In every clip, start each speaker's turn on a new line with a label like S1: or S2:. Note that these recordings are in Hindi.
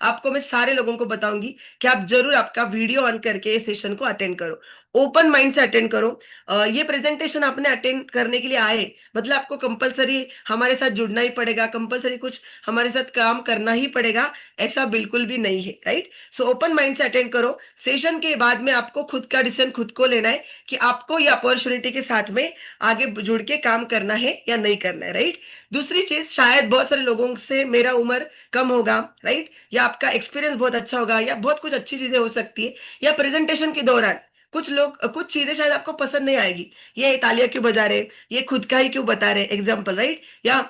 S1: आपको मैं सारे लोगों को बताऊंगी कि आप जरूर आपका वीडियो ऑन करके इस सेशन को अटेंड करो, ओपन माइंड से अटेंड करो। ये प्रेजेंटेशन आपने अटेंड करने के लिए आए, मतलब आपको कंपलसरी हमारे साथ जुड़ना ही पड़ेगा, कंपलसरी कुछ हमारे साथ काम करना ही पड़ेगा, ऐसा बिल्कुल भी नहीं है, राइट। सो ओपन माइंड से अटेंड करो। सेशन के बाद में आपको खुद का डिसीजन खुद को लेना है कि आपको ये अपॉर्चुनिटी के साथ में आगे जुड़ के काम करना है या नहीं करना है, राइट। दूसरी चीज, शायद बहुत सारे लोगों से मेरा उम्र कम होगा, राइट, या आपका एक्सपीरियंस बहुत अच्छा होगा, या बहुत कुछ अच्छी चीजें हो सकती है, या प्रेजेंटेशन के दौरान कुछ चीजें शायद आपको पसंद नहीं आएगी, ये तालियां क्यों बजा रहे, ये खुद का ही क्यों बता रहे, एग्जाम्पल, राइट, या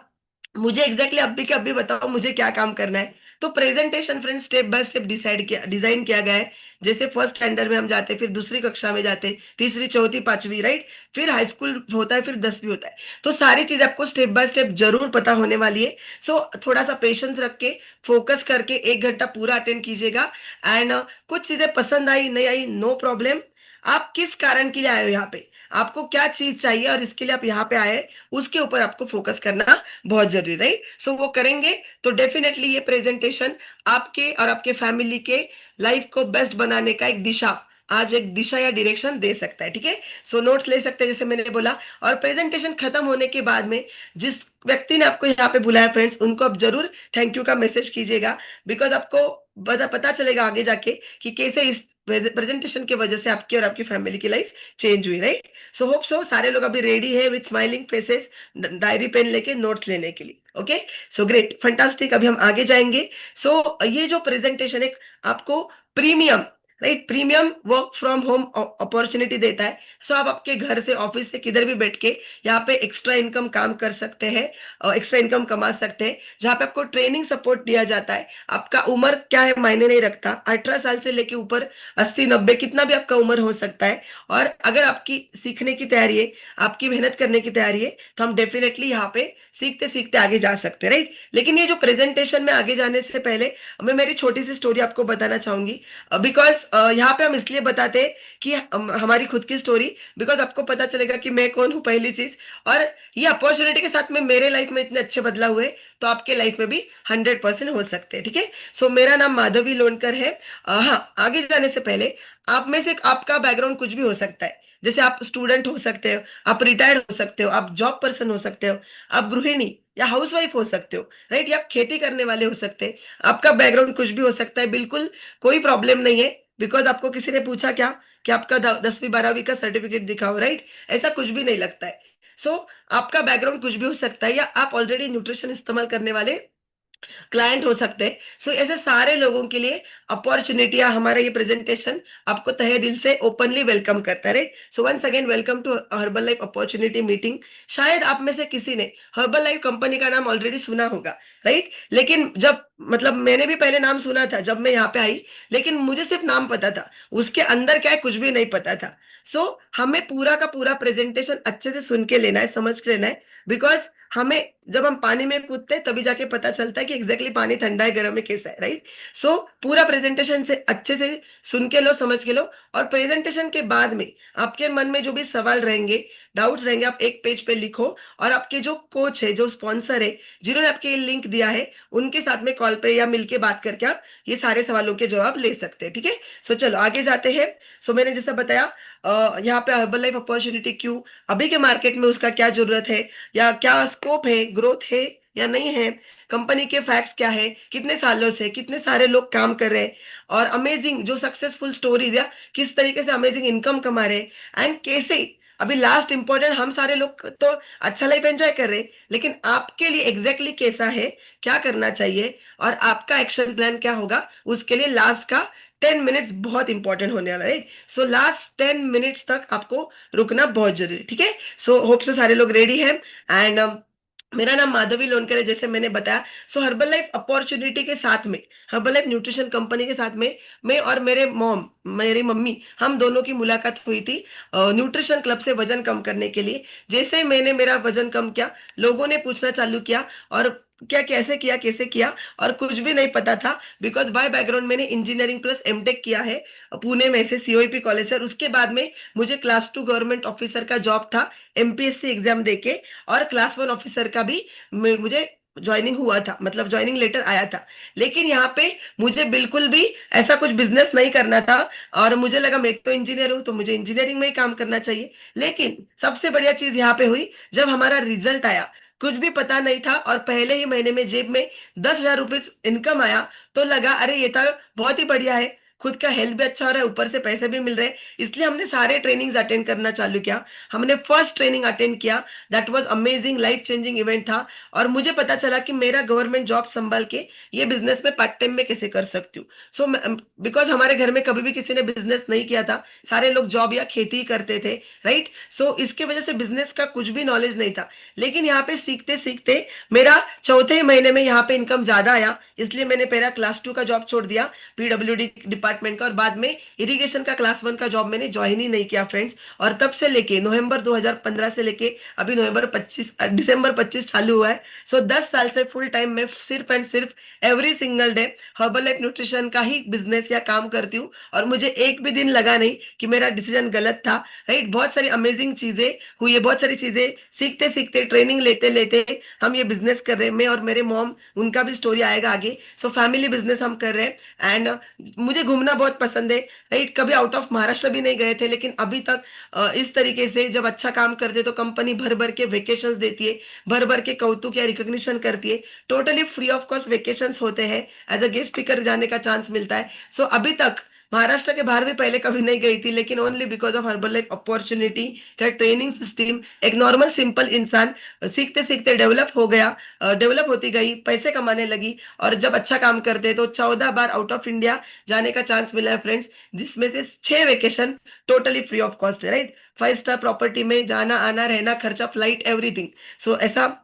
S1: मुझे एग्जैक्टली अभी के अभी बताओ मुझे क्या काम करना है। तो presentation friend step by step design किया गया है। जैसे फर्स्ट स्टैंडर्ड में हम जाते, फिर दूसरी कक्षा में जाते, तीसरी चौथी पांचवी, राइट, फिर हाई स्कूल होता है, फिर 10वीं होता है। तो सारी चीज आपको स्टेप बाय स्टेप जरूर पता होने वाली है। सो थोड़ा सा पेशेंस रख के, फोकस करके 1 घंटा पूरा अटेंड कीजिएगा। एंड कुछ चीजें पसंद आई नहीं आई, नो प्रॉब्लम। आप किस कारण के लिए आए हो यहाँ पे, आपको क्या चीज चाहिए और इसके लिए आप यहाँ पे आए, उसके ऊपर आपको फोकस करना बहुत जरूरी, राइट। सो वो करेंगे तो डेफिनेटली ये प्रेजेंटेशन आपके और आपके फैमिली के लाइफ को बेस्ट बनाने का एक दिशा या डायरेक्शन दे सकता है, ठीक है। सो नोट्स ले सकते हैं जैसे मैंने बोला। और प्रेजेंटेशन खत्म होने के बाद में जिस व्यक्ति ने आपको यहाँ पे बुलाया फ्रेंड्स, उनको आप जरूर थैंक यू का मैसेज कीजिएगा, बिकॉज आपको पता चलेगा आगे जाके कि कैसे इस प्रेजेंटेशन की वजह से आपकी और आपकी फैमिली की लाइफ चेंज हुई, राइट। सो होप सो सारे लोग अभी रेडी है with smiling faces, diary pen लेके नोट्स लेने के लिए। Okay, so great, fantastic. अभी हम आगे जाएंगे। सो ये जो प्रेजेंटेशन एक आपको premium, right, premium work from home opportunity देता है। सो आप आपके घर से, ऑफिस से, किधर भी बैठ के यहाँ पे एक्स्ट्रा इनकम काम कर सकते हैं, एक्स्ट्रा इनकम कमा सकते हैं, जहाँ पे आपको ट्रेनिंग सपोर्ट दिया जाता है। आपका उम्र क्या है मायने नहीं रखता, 18 साल से लेके ऊपर 80 90 कितना भी आपका उम्र हो सकता है। और अगर आपकी सीखने की तैयारी है, आपकी मेहनत करने की तैयारी है, तो हम डेफिनेटली यहाँ पे सीखते सीखते आगे जा सकते हैं, राइट। लेकिन ये जो प्रेजेंटेशन में आगे जाने से पहले मैं मेरी छोटी सी स्टोरी आपको बताना चाहूंगी, बिकॉज यहाँ पे हम इसलिए बताते हैं कि हमारी खुद की स्टोरी, बिकॉज आपको पता चलेगा कि मैं कौन हूँ, पहली चीज। और ये अपॉर्चुनिटी के साथ में मेरे लाइफ में इतने अच्छे बदलाव हुए, तो आपके लाइफ में भी 100% हो सकते हैं, ठीक है। सो मेरा नाम माधवी लोणकर है। हाँ, आगे जाने से पहले आप में से आपका बैकग्राउंड कुछ भी हो सकता है। जैसे आप स्टूडेंट हो सकते हो, आप रिटायर्ड हो सकते हो, आप जॉब पर्सन हो सकते हो, आप गृहिणी या हाउसवाइफ हो सकते हो, राइट, या आप खेती करने वाले हो सकते हैं। आपका बैकग्राउंड कुछ भी हो सकता है, बिल्कुल कोई प्रॉब्लम नहीं है। बिकॉज आपको किसी ने पूछा क्या कि आपका 10वीं 12वीं का सर्टिफिकेट दिखाओ, राइट, ऐसा कुछ भी नहीं लगता है। सो आपका बैकग्राउंड कुछ भी हो सकता है, या आप ऑलरेडी न्यूट्रिशन इस्तेमाल करने वाले क्लाइंट हो सकते हैं। सो ऐसे सारे लोगों के लिए अपॉर्चुनिटी, हमारा ये प्रेजेंटेशन आपको तहे दिल से ओपनली वेलकम करता है, right. So once again welcome to Herbalife opportunity meeting. शायद आप में से किसी ने हर्बल लाइफ कंपनी का नाम ऑलरेडी सुना होगा, राइट। लेकिन जब, मतलब मैंने भी पहले नाम सुना था जब मैं यहाँ पे आई, लेकिन मुझे सिर्फ नाम पता था, उसके अंदर क्या है कुछ भी नहीं पता था। सो हमें पूरा का पूरा प्रेजेंटेशन अच्छे से सुन के लेना है, समझ के लेना है, बिकॉज हमें जब हम पानी में कूदते हैं तभी जाके पता चलता है कि एग्जैक्टली पानी ठंडा है गर्म है कैसा है, राइट। सो पूरा प्रेजेंटेशन से अच्छे से सुन के लो, समझ के लो। और प्रेजेंटेशन के बाद में आपके मन में जो भी सवाल रहेंगे, डाउट्स रहेंगे, आप एक पेज पे लिखो, और आपके जो कोच है, जो स्पॉन्सर है, जिन्होंने आपके ये लिंक दिया है, उनके साथ में कॉल पे या मिलके बात करके आप ये सारे सवालों के जवाब ले सकते हैं, ठीक है। सो चलो आगे जाते हैं। सो मैंने जैसा बताया, यहाँ पे हर्बल लाइफ अपॉर्चुनिटी क्यों, अभी के मार्केट में उसका क्या जरूरत है, या क्या स्कोप है, ग्रोथ है या नहीं है, कंपनी के फैक्ट्स क्या है, कितने सालों से कितने सारे लोग काम कर रहे हैं, और अमेजिंग जो सक्सेसफुल स्टोरीज, या किस तरीके से अमेजिंग इनकम कमा रहे हैं, एंड कैसे अभी लास्ट इंपॉर्टेंट, हम सारे लोग तो अच्छा लाइफ एंजॉय कर रहे हैं, लेकिन आपके लिए एग्जैक्टली कैसा है, क्या करना चाहिए, और आपका एक्शन प्लान क्या होगा, उसके लिए लास्ट का 10 मिनट्स बहुत इंपॉर्टेंट होने वाला है। सो लास्ट 10 मिनट्स तक आपको रुकना बहुत जरूरी है, ठीक है। सो होप से सारे लोग रेडी हैं। एंड मेरा नाम माधवी लोनकर है, जैसे मैंने बताया। सो हर्बल लाइफ अपॉर्चुनिटी के साथ में, हर्बल लाइफ न्यूट्रिशन कंपनी के साथ में, मैं और मेरी मम्मी, हम दोनों की मुलाकात हुई थी न्यूट्रिशन क्लब से वजन कम करने के लिए। जैसे मैंने मेरा वजन कम किया, लोगों ने पूछना चालू किया, और क्या, कैसे किया, कैसे किया, और कुछ भी नहीं पता था, बिकॉज बाय बैकग्राउंड मैंने इंजीनियरिंग प्लस एमटेक किया है पुणे में से, सीओईपी कॉलेज से। और उसके बाद में मुझे क्लास 2 गवर्नमेंट ऑफिसर का जॉब था, एमपीएससी एग्जाम देके, और क्लास 1 ऑफिसर का भी मुझे ज्वाइनिंग हुआ था, मतलब ज्वाइनिंग लेटर आया था। लेकिन यहाँ पे मुझे बिल्कुल भी ऐसा कुछ बिजनेस नहीं करना था। और मुझे लगा मैं एक तो इंजीनियर हूँ तो मुझे इंजीनियरिंग में ही काम करना चाहिए। लेकिन सबसे बढ़िया चीज यहाँ पे हुई जब हमारा रिजल्ट आया। कुछ भी पता नहीं था और पहले ही महीने में जेब में 10,000 रुपये इनकम आया। तो लगा अरे ये तो बहुत ही बढ़िया है, खुद का हेल्थ भी अच्छा हो रहा है, ऊपर से पैसे भी मिल रहे हैं। इसलिए हमने सारे ट्रेनिंग्स अटेंड करना चालू किया। हमने फर्स्ट ट्रेनिंग अटेंड किया, that was amazing, life changing event था। और मुझे पता चला कि मेरा गवर्नमेंट जॉब संभाल के ये बिजनेस में पार्ट टाइम में कैसे कर सकती हूँ। सो बिकॉज हमारे घर में कभी भी किसी ने बिजनेस नहीं किया था, सारे लोग जॉब या खेती ही करते थे, राइट। सो इसके वजह से बिजनेस का कुछ भी नॉलेज नहीं था। लेकिन यहाँ पे सीखते सीखते मेरा चौथे महीने में यहाँ पे इनकम ज्यादा आया, इसलिए मैंने पहला क्लास 2 का जॉब छोड़ दिया, पीडब्ल्यूडी डिपार्टमेंट का। और बाद में इरिगेशन का क्लास 1 का जॉब मैंने ज्वाइन ही नहीं किया फ्रेंड्स। और तब से लेके नवंबर 2015 से लेके अभी दिसंबर 25 चालू हुआ है। सो 10 साल से फुल टाइम में सिर्फ एंड सिर्फ every single day herbal life nutrition का ही बिजनेस या काम करती हूँ। और मुझे एक भी दिन लगा नहीं कि मेरा डिसीजन गलत था, राइट। बहुत सारी अमेजिंग चीजें हुई है, बहुत सारी चीजें सीखते सीखते ट्रेनिंग लेते लेते हम ये बिजनेस कर रहे हैं। मैं और मेरे मॉम, उनका भी स्टोरी आएगा आगे। सो फैमिली बिजनेस हम कर रहे हैं। एंड मुझे घूमना बहुत पसंद है, राइट। कभी आउट ऑफ महाराष्ट्र भी नहीं गए थे, लेकिन अभी तक इस तरीके से जब अच्छा काम करते तो कंपनी भर भर के वेकेशंस देती है, भर भर के कौतुक या रिकॉग्निशन करती है। Totally free of cost vacations होते हैं, एज अ गेस्ट स्पीकर जाने का चांस मिलता है। सो अभी तक महाराष्ट्र के बाहर भी पहले कभी नहीं गई थी, लेकिन only because of herbal life opportunity का ट्रेनिंग सिस्टम। एक नॉर्मल सिंपल इंसान सीखते सीखते डेवलप हो गया, डेवलप होती गई, पैसे कमाने लगी। और जब अच्छा काम करते तो 14 बार आउट ऑफ इंडिया जाने का चांस मिला है फ्रेंड्स, जिसमें से 6 vacation totally free of cost है, राइट। 5 स्टार प्रॉपर्टी में जाना आना रहना खर्चा, फ्लाइट, एवरीथिंग। सो ऐसा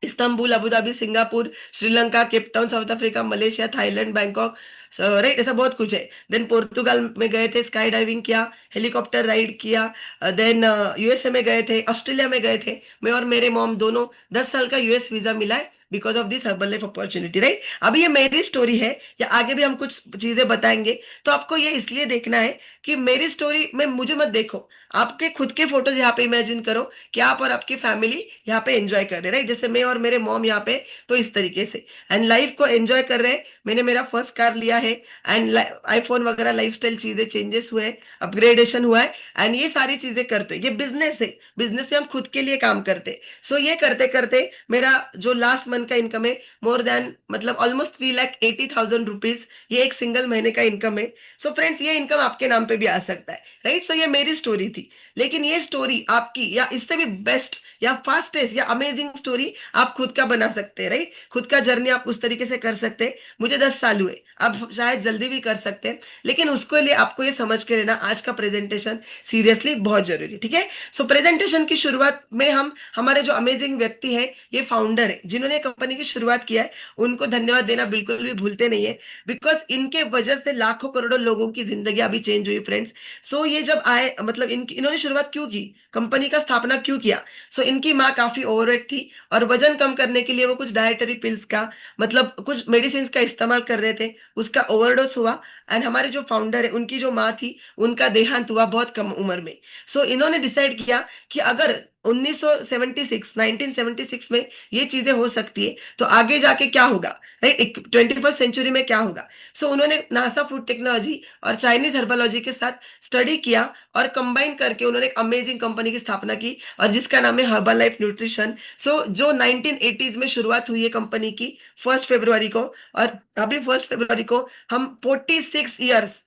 S1: Istanbul, Abu Dhabi, Singapore, Sri Lanka, Cape Town, south Africa, Malaysia, Thailand, Bangkok, right, ऐसा बहुत कुछ है। देन पोर्तुगाल में गए थे, स्काई डाइविंग किया, हेलीकॉप्टर राइड किया। देन यूएसए में गए थे, ऑस्ट्रेलिया में गए थे। मैं और मेरे मॉम दोनों, 10 साल का यूएस वीजा मिला है because of this herbal life opportunity, right. अभी ये मेरी स्टोरी है, या आगे भी हम कुछ चीजें बताएंगे। तो आपको ये इसलिए देखना है कि मेरी स्टोरी में मुझे मत देखो, आपके खुद के फोटोज यहाँ पे इमेजिन करो कि आप और आपकी फैमिली यहाँ पे एंजॉय कर रहे हैं, राइट। जैसे मैं और मेरे मॉम यहाँ पे, तो इस तरीके से एंड लाइफ को एंजॉय कर रहे हैं। मैंने मेरा फर्स्ट कार लिया है एंड आईफोन वगैरह लाइफस्टाइल चीजें चेंजेस हुए, अपग्रेडेशन हुआ है। एंड ये सारी चीजें करते, ये बिजनेस है, बिजनेस में हम खुद के लिए काम करते। सो ये करते करते मेरा जो लास्ट मंथ का इनकम है, मोर देन मतलब ऑलमोस्ट 3,80,000 रुपीज, ये एक सिंगल महीने का इनकम है। सो फ्रेंड्स, ये इनकम आपके नाम पे भी आ सकता है, राइट। सो ये मेरी स्टोरी थी। लेकिन ये स्टोरी आपकी या इससे भी बेस्ट या फास्टेस्ट या अमेजिंग स्टोरी आप खुद का बना सकते हैं, राइट। खुद का जर्नी आप उस तरीके से कर सकते हैं। मुझे 10 साल हुए, आप शायद जल्दी भी कर सकते हैं। लेकिन उसके लिए आपको ये समझ के लेना, आज का प्रेजेंटेशन सीरियसली बहुत जरूरी, ठीक है। सो प्रेजेंटेशन की शुरुआत में हम, हमारे जो अमेजिंग व्यक्ति है, ये फाउंडर है जिन्होंने कंपनी की शुरुआत किया है, उनको धन्यवाद देना बिल्कुल भी भूलते नहीं है। बिकॉज इनके वजह से लाखों करोड़ों लोगों की जिंदगी अभी चेंज हुई फ्रेंड्स। सो ये जब आए, मतलब इन्होंने शुरुआत क्यों की, कंपनी का स्थापना क्यों किया। सो इनकी माँ काफी ओवरवेट थी और वजन कम करने के लिए वो कुछ डाइटरी पिल्स का, मतलब कुछ मेडिसिन का इस्तेमाल कर रहे थे, उसका ओवरडोज हुआ। एंड हमारे जो फाउंडर है, उनकी जो माँ थी, उनका देहांत हुआ बहुत कम उम्र में। सो इन्होंने डिसाइड किया कि अगर 1976 में ये चीजें हो सकती है, तो आगे जाके क्या होगा, राइट, 21st सेंचुरी में क्या होगा। सो उन्होंने नासा फूड टेक्नोलॉजी और चाइनीज हर्बोलॉजी के साथ स्टडी किया और कंबाइन करके उन्होंने एक अमेजिंग कंपनी की स्थापना की, और जिसका नाम है हर्बल लाइफ न्यूट्रिशन। सो जो 1980s में शुरुआत हुई है कंपनी की, 1 फरवरी को। और अभी 1 फरवरी को हम 46 ईयर्स,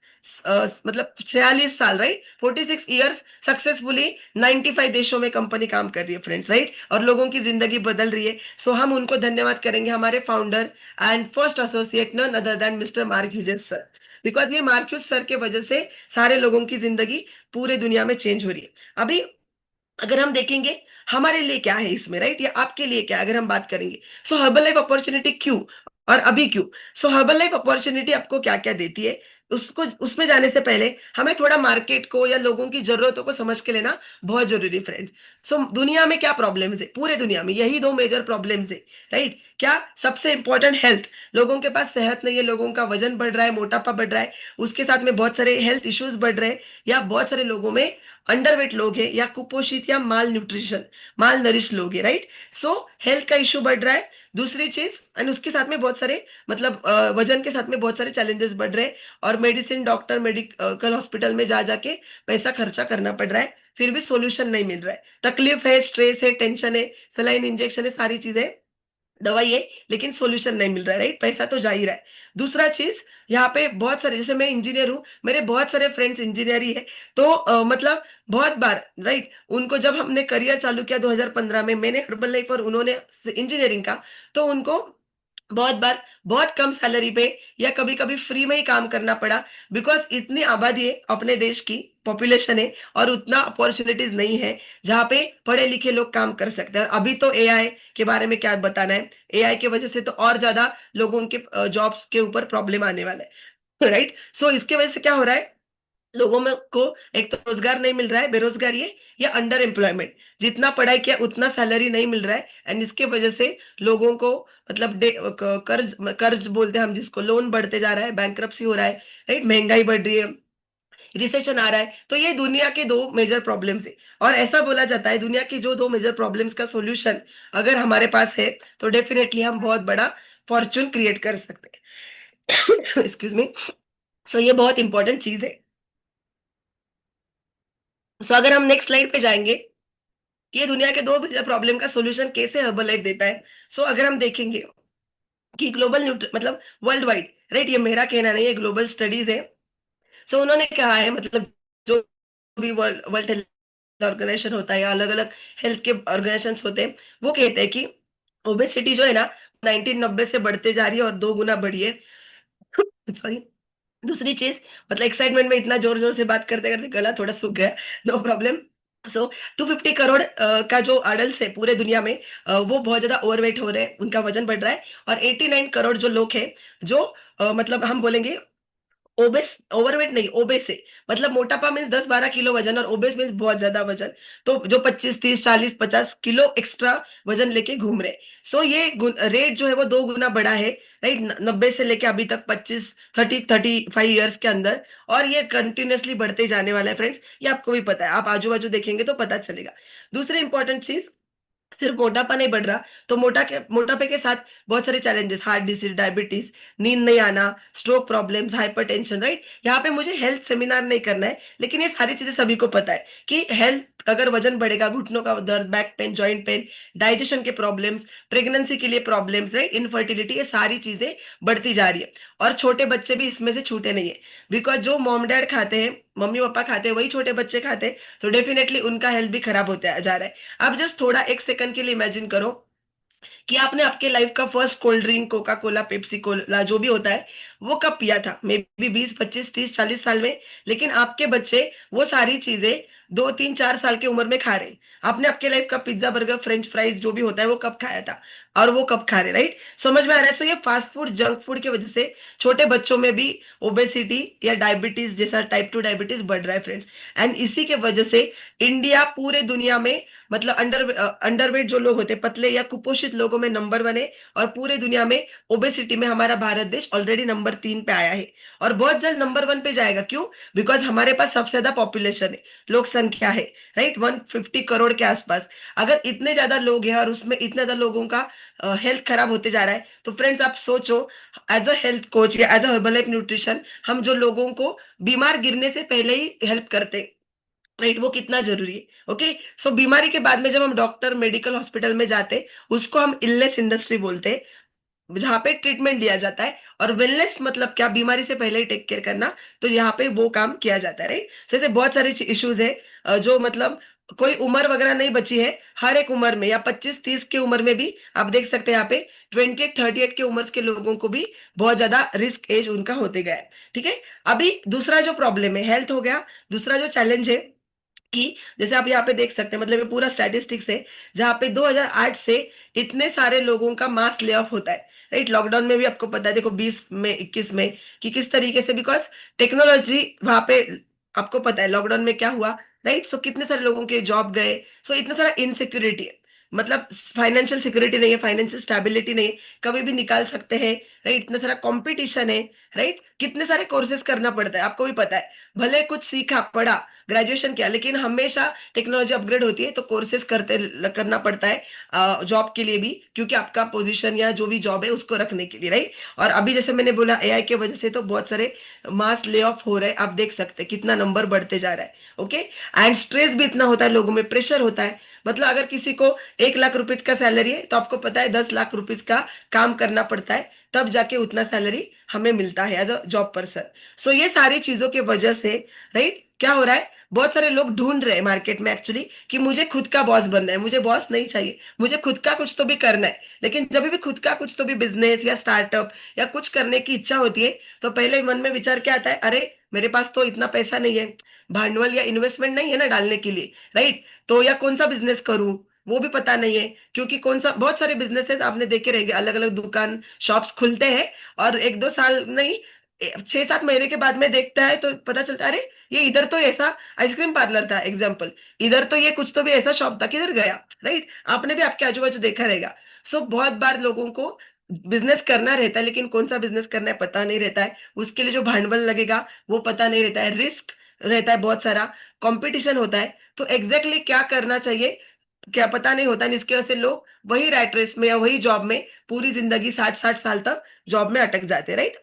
S1: मतलब 46 साल, राइट, 46 ईयर्स सक्सेसफुली 95 देशों में कंपनी काम कर रही है फ्रेंड्स, राइट। और लोगों की जिंदगी बदल रही है। सो हम उनको धन्यवाद करेंगे, हमारे founder and first associate none other than mister Mark Hughes sir. Because ये मार्क ह्यूज सर के वजह से सारे लोगों की जिंदगी पूरे दुनिया में चेंज हो रही है। अभी अगर हम देखेंगे हमारे लिए क्या है इसमें, राइट, या आपके लिए क्या है, अगर हम बात करेंगे। सो हर्बल लाइफ अपॉर्चुनिटी क्यों और अभी क्यों। सो हर्बल लाइफ अपॉर्चुनिटी आपको क्या क्या देती है, उसको उसमें जाने से पहले हमें थोड़ा मार्केट को या लोगों की जरूरतों को समझ के लेना बहुत जरूरी फ्रेंड्स। सो दुनिया में क्या प्रॉब्लम्स है, पूरे दुनिया में यही 2 मेजर प्रॉब्लम्स है, राइट। क्या, सबसे इंपॉर्टेंट हेल्थ। लोगों के पास सेहत नहीं है, लोगों का वजन बढ़ रहा है, मोटापा बढ़ रहा है, उसके साथ में बहुत सारे हेल्थ इश्यूज बढ़ रहे हैं, या बहुत सारे लोगों में अंडरवेट लोग हैं, या कुपोषित या माल न्यूट्रिशन, माल नरिश लोग हैं, राइट। सो हेल्थ का इश्यू बढ़ रहा है। दूसरी चीज, एंड उसके साथ में बहुत सारे मतलब वजन के साथ में बहुत सारे चैलेंजेस बढ़ रहे हैं, और मेडिसिन, डॉक्टर, मेडिकल हॉस्पिटल में जा जाके पैसा खर्चा करना पड़ रहा है, फिर भी सोल्यूशन नहीं मिल रहा है। तकलीफ है, स्ट्रेस है, टेंशन है, सलाइन इंजेक्शन है, सारी चीजें, दवाई है, लेकिन सॉल्यूशन नहीं मिल रहा है, राइट? पैसा तो जा ही रहा है। दूसरा चीज, यहाँ पे बहुत सारे, जैसे मैं इंजीनियर हूँ, मेरे बहुत सारे फ्रेंड्स इंजीनियर ही है, तो मतलब बहुत बार, राइट, उनको जब हमने करियर चालू किया 2015 में, मैंने हर्बल लाइफ और उन्होंने इंजीनियरिंग का, तो उनको बहुत बार बहुत कम सैलरी पे या कभी कभी फ्री में ही काम करना पड़ा, बिकॉज इतनी आबादी है अपने देश की, पॉपुलेशन है, और उतना अपॉर्चुनिटीज नहीं है जहाँ पे पढ़े लिखे लोग काम कर सकते हैं। और अभी तो एआई के बारे में क्या बताना है, एआई की वजह से तो और ज्यादा लोगों के जॉब्स के ऊपर प्रॉब्लम आने वाला है, राइट? सो इसके वजह से क्या हो रहा है, लोगों में को एक तो रोजगार नहीं मिल रहा है, बेरोजगारी है, या अंडर एम्प्लॉयमेंट, जितना पढ़ाई किया उतना सैलरी नहीं मिल रहा है, एंड इसके वजह से लोगों को मतलब कर्ज कर्ज बोलते हैं हम जिसको, लोन बढ़ते जा रहा है, बैंक्रप्सी हो रहा है, राइट, महंगाई बढ़ रही है, रिसेशन आ रहा है। तो ये दुनिया के दो मेजर प्रॉब्लम्स है, और ऐसा बोला जाता है दुनिया की जो दो मेजर प्रॉब्लम्स का सॉल्यूशन अगर हमारे पास है, तो डेफिनेटली हम बहुत बड़ा फॉर्चून क्रिएट कर सकते हैं। Excuse me. सो ये बहुत इंपॉर्टेंट चीज है। सो अगर हम नेक्स्ट स्लाइड पे जाएंगे, ये दुनिया के दो प्रॉब्लम का सॉल्यूशन कैसे हर्बल लाइफ देता है। सो अगर हम देखेंगे कि ग्लोबल मतलब वर्ल्ड वाइड, राइट, ये मेरा कहना नहीं है, ग्लोबल स्टडीज है। सो उन्होंने कहा है, मतलब जो भी वर्ल्ड वर्ल्ड हेल्थ ऑर्गेनाइजेशन होता है या अलग अलग हेल्थ के ऑर्गेनाइजेशन होते हैं, वो कहते हैं कि ओबेसिटी जो है ना, 1990 से बढ़ते जा रही है और 2 गुना बढ़ी है। सॉरी। दूसरी चीज, मतलब एक्साइटमेंट में इतना जोर जोर से बात करते करते गला थोड़ा सूख गया, नो प्रॉब्लम। सो 250 करोड़ का जो अडल्ट है पूरे दुनिया में, वो बहुत ज्यादा ओवरवेट हो रहे हैं, उनका वजन बढ़ रहा है। और 89 करोड़ जो लोग हैं, जो मतलब हम बोलेंगे ओबेस, ओवरवेट नहीं, ओबेस है, मतलब मोटापा मीन्स 10-12 किलो वजन, और ओबेस मीन्स बहुत ज्यादा वजन, तो जो 25, 30, 40, 50 किलो एक्स्ट्रा वजन लेके घूम रहे। सो ये रेट जो है वो 2 गुना बढ़ा है, राइट, 90 से लेके अभी तक 25, 30, 35 ईयर्स के अंदर। और ये कंटिन्यूअसली बढ़ते जाने वाला है फ्रेंड्स, ये आपको भी पता है, आप आजू बाजू देखेंगे तो पता चलेगा। दूसरी इंपॉर्टेंट चीज, सिर्फ मोटापा नहीं बढ़ रहा, तो मोटापे के साथ बहुत सारे चैलेंजेस, हार्ट डिसीज, डायबिटीज, नींद नहीं आना, स्ट्रोक प्रॉब्लम्स, हाइपरटेंशन, राइट। यहाँ पे मुझे हेल्थ सेमिनार नहीं करना है, लेकिन ये सारी चीजें सभी को पता है कि हेल्थ, अगर वजन बढ़ेगा, घुटनों का दर्द, back pain, joint pain, digestion के प्रॉब्लम्स, प्रेगनेंसी के लिए प्रॉब्लम्स, राइट, इनफर्टिलिटी, ये सारी चीजें बढ़ती जा रही है। और छोटे बच्चे भी इसमें से छूटे नहीं है, बिकॉज जो मॉम डैड खाते हैं, मम्मी पापा खाते हैं, वही छोटे बच्चे खाते हैं, तो डेफिनेटली उनका हेल्थ भी खराब होता जा रहा है। आप जस्ट थोड़ा एक सेकंड के लिए इमेजिन करो कि आपने आपके लाइफ का first cold drink, Coca Cola, Pepsi Cola, जो भी होता है, वो कब पिया था? मे बी 20, 25, 30, 40 साल में। लेकिन आपके बच्चे वो सारी चीजें 2, 3, 4 साल की उम्र में खा रहे हैं। आपने आपके लाइफ का पिज्जा, बर्गर, फ्रेंच फ्राइज जो भी होता है वो कब खाया था, और वो कब खा रहे, राइट? समझ में आ रहा है? सो ये फास्ट फूड, जंक फूड की वजह से छोटे बच्चों में भी ओबेसिटी या डायबिटीज जैसा टाइप 2 डायबिटीज बढ़ रहा है फ्रेंड्स। एंड इसी के वजह से इंडिया पूरे दुनिया में, मतलब अंडरवेट जो लोग होते हैं, पतले या कुपोषित लोगों में नंबर 1 है, और पूरे दुनिया में ओबेसिटी में हमारा भारत देश ऑलरेडी नंबर 3 पे आया है, और बहुत जल्द नंबर 1 पे जाएगा। क्यों? बिकॉज हमारे पास सबसे ज्यादा पॉपुलेशन है, लोक संख्या है, राइट, 150 करोड़ के आसपास। अगर इतने ज्यादा लोग हैं और उसमें इतने ज्यादा लोगों का हेल्थ खराब होते जा रहा है, तो फ्रेंड्स आप सोचो, एज अ हेल्थ कोच या as a Herbalife nutrition, हम जो लोगों को बीमार गिरने से पहले ही हेल्प करते हैं, राइट, वो कितना जरूरी है। ओके। सो बीमारी के बाद में जब हम डॉक्टर, मेडिकल हॉस्पिटल में जाते, उसको हम इलनेस इंडस्ट्री बोलते हैं, जहाँ पे ट्रीटमेंट लिया जाता है। और वेलनेस मतलब क्या? बीमारी से पहले ही टेक केयर करना, तो यहाँ पे वो काम किया जाता है, राइट। जैसे बहुत सारे इश्यूज है, जो मतलब कोई उम्र वगैरह नहीं बची है, हर एक उम्र में, या 25, 30 की उम्र में भी आप देख सकते हैं यहाँ पे 28, 38 की उम्र के लोगों को भी बहुत ज्यादा रिस्क एज उनका होते गया है। ठीक है। अभी दूसरा जो प्रॉब्लम है, हेल्थ हो गया, दूसरा जो चैलेंज है कि जैसे आप यहाँ पे देख सकते हैं, मतलब ये पूरा स्टैटिस्टिक्स है, जहाँ पे 2008 से इतने सारे लोगों का मास ले ऑफ होता है, राइट। लॉकडाउन में भी आपको पता है, देखो 20 में, 21 में, कि किस तरीके से, बिकॉज टेक्नोलॉजी वहां पे, आपको पता है लॉकडाउन में क्या हुआ, राइट। सो कितने सारे लोगों के जॉब गए, सो इतना सारा इनसिक्योरिटी है। मतलब फाइनेंशियल सिक्योरिटी नहीं है, फाइनेंशियल स्टेबिलिटी नहीं है, कभी भी निकाल सकते हैं, राइट। इतना सारा कंपटीशन है, राइट। कितने सारे कोर्सेज करना पड़ता है, आपको भी पता है। भले कुछ सीखा पढ़ा, ग्रेजुएशन किया, लेकिन हमेशा टेक्नोलॉजी अपग्रेड होती है तो कोर्सेज करना पड़ता है जॉब के लिए भी, क्योंकि आपका पोजीशन या जो भी जॉब है उसको रखने के लिए, राइट। और अभी जैसे मैंने बोला एआई के वजह से तो बहुत सारे मास ले ऑफ हो रहे हैं, आप देख सकते हैं कितना नंबर बढ़ते जा रहा है। ओके। एंड स्ट्रेस भी इतना होता है, लोगों में प्रेशर होता है। मतलब अगर किसी को 1 लाख रुपीज का सैलरी है तो आपको पता है 10 लाख रुपीज का काम करना पड़ता है, तब जाके उतना सैलरी हमें मिलता है एज अ जॉब पर्सन। सो ये सारी चीजों की वजह से, राइट, क्या हो रहा है, बहुत सारे लोग ढूंढ रहे हैं मार्केट में एक्चुअली कि मुझे खुद का बॉस बनना है, मुझे बॉस नहीं चाहिए, मुझे खुद का कुछ तो भी करना है। लेकिन जब भी खुद का कुछ तो भी बिजनेस या स्टार्टअप या कुछ करने की इच्छा होती है तो पहले मन में विचार क्या आता है, अरे मेरे पास तो इतना पैसा नहीं है, भांडवल या इन्वेस्टमेंट नहीं है ना डालने के लिए, राइट। तो या कौन सा बिजनेस करूं, वो भी पता नहीं है, क्योंकि कौन सा, बहुत सारे बिजनेसेस आपने देखे रहेंगे, अलग अलग दुकान शॉप्स खुलते हैं और 1-2 साल नहीं, 6-7 महीने के बाद में देखता है तो पता चलता है, अरे ये इधर तो ऐसा आइसक्रीम पार्लर था एग्जाम्पल, इधर तो ये कुछ तो भी ऐसा शॉप था, किधर गया, राइट। आपने भी आपके आजू बाजू देखा रहेगा। सो बहुत बार लोगों को बिजनेस करना रहता है, लेकिन कौन सा बिजनेस करना है पता नहीं रहता है, उसके लिए जो भांडवल लगेगा वो पता नहीं रहता है, रिस्क रहता है, बहुत सारा कंपटीशन होता है, तो एग्जैक्टली क्या करना चाहिए क्या पता नहीं होता है। इसके वजह से लोग वही रैट रेस में या वही जॉब में पूरी जिंदगी 60-60 साल तक जॉब में अटक जाते, राइट।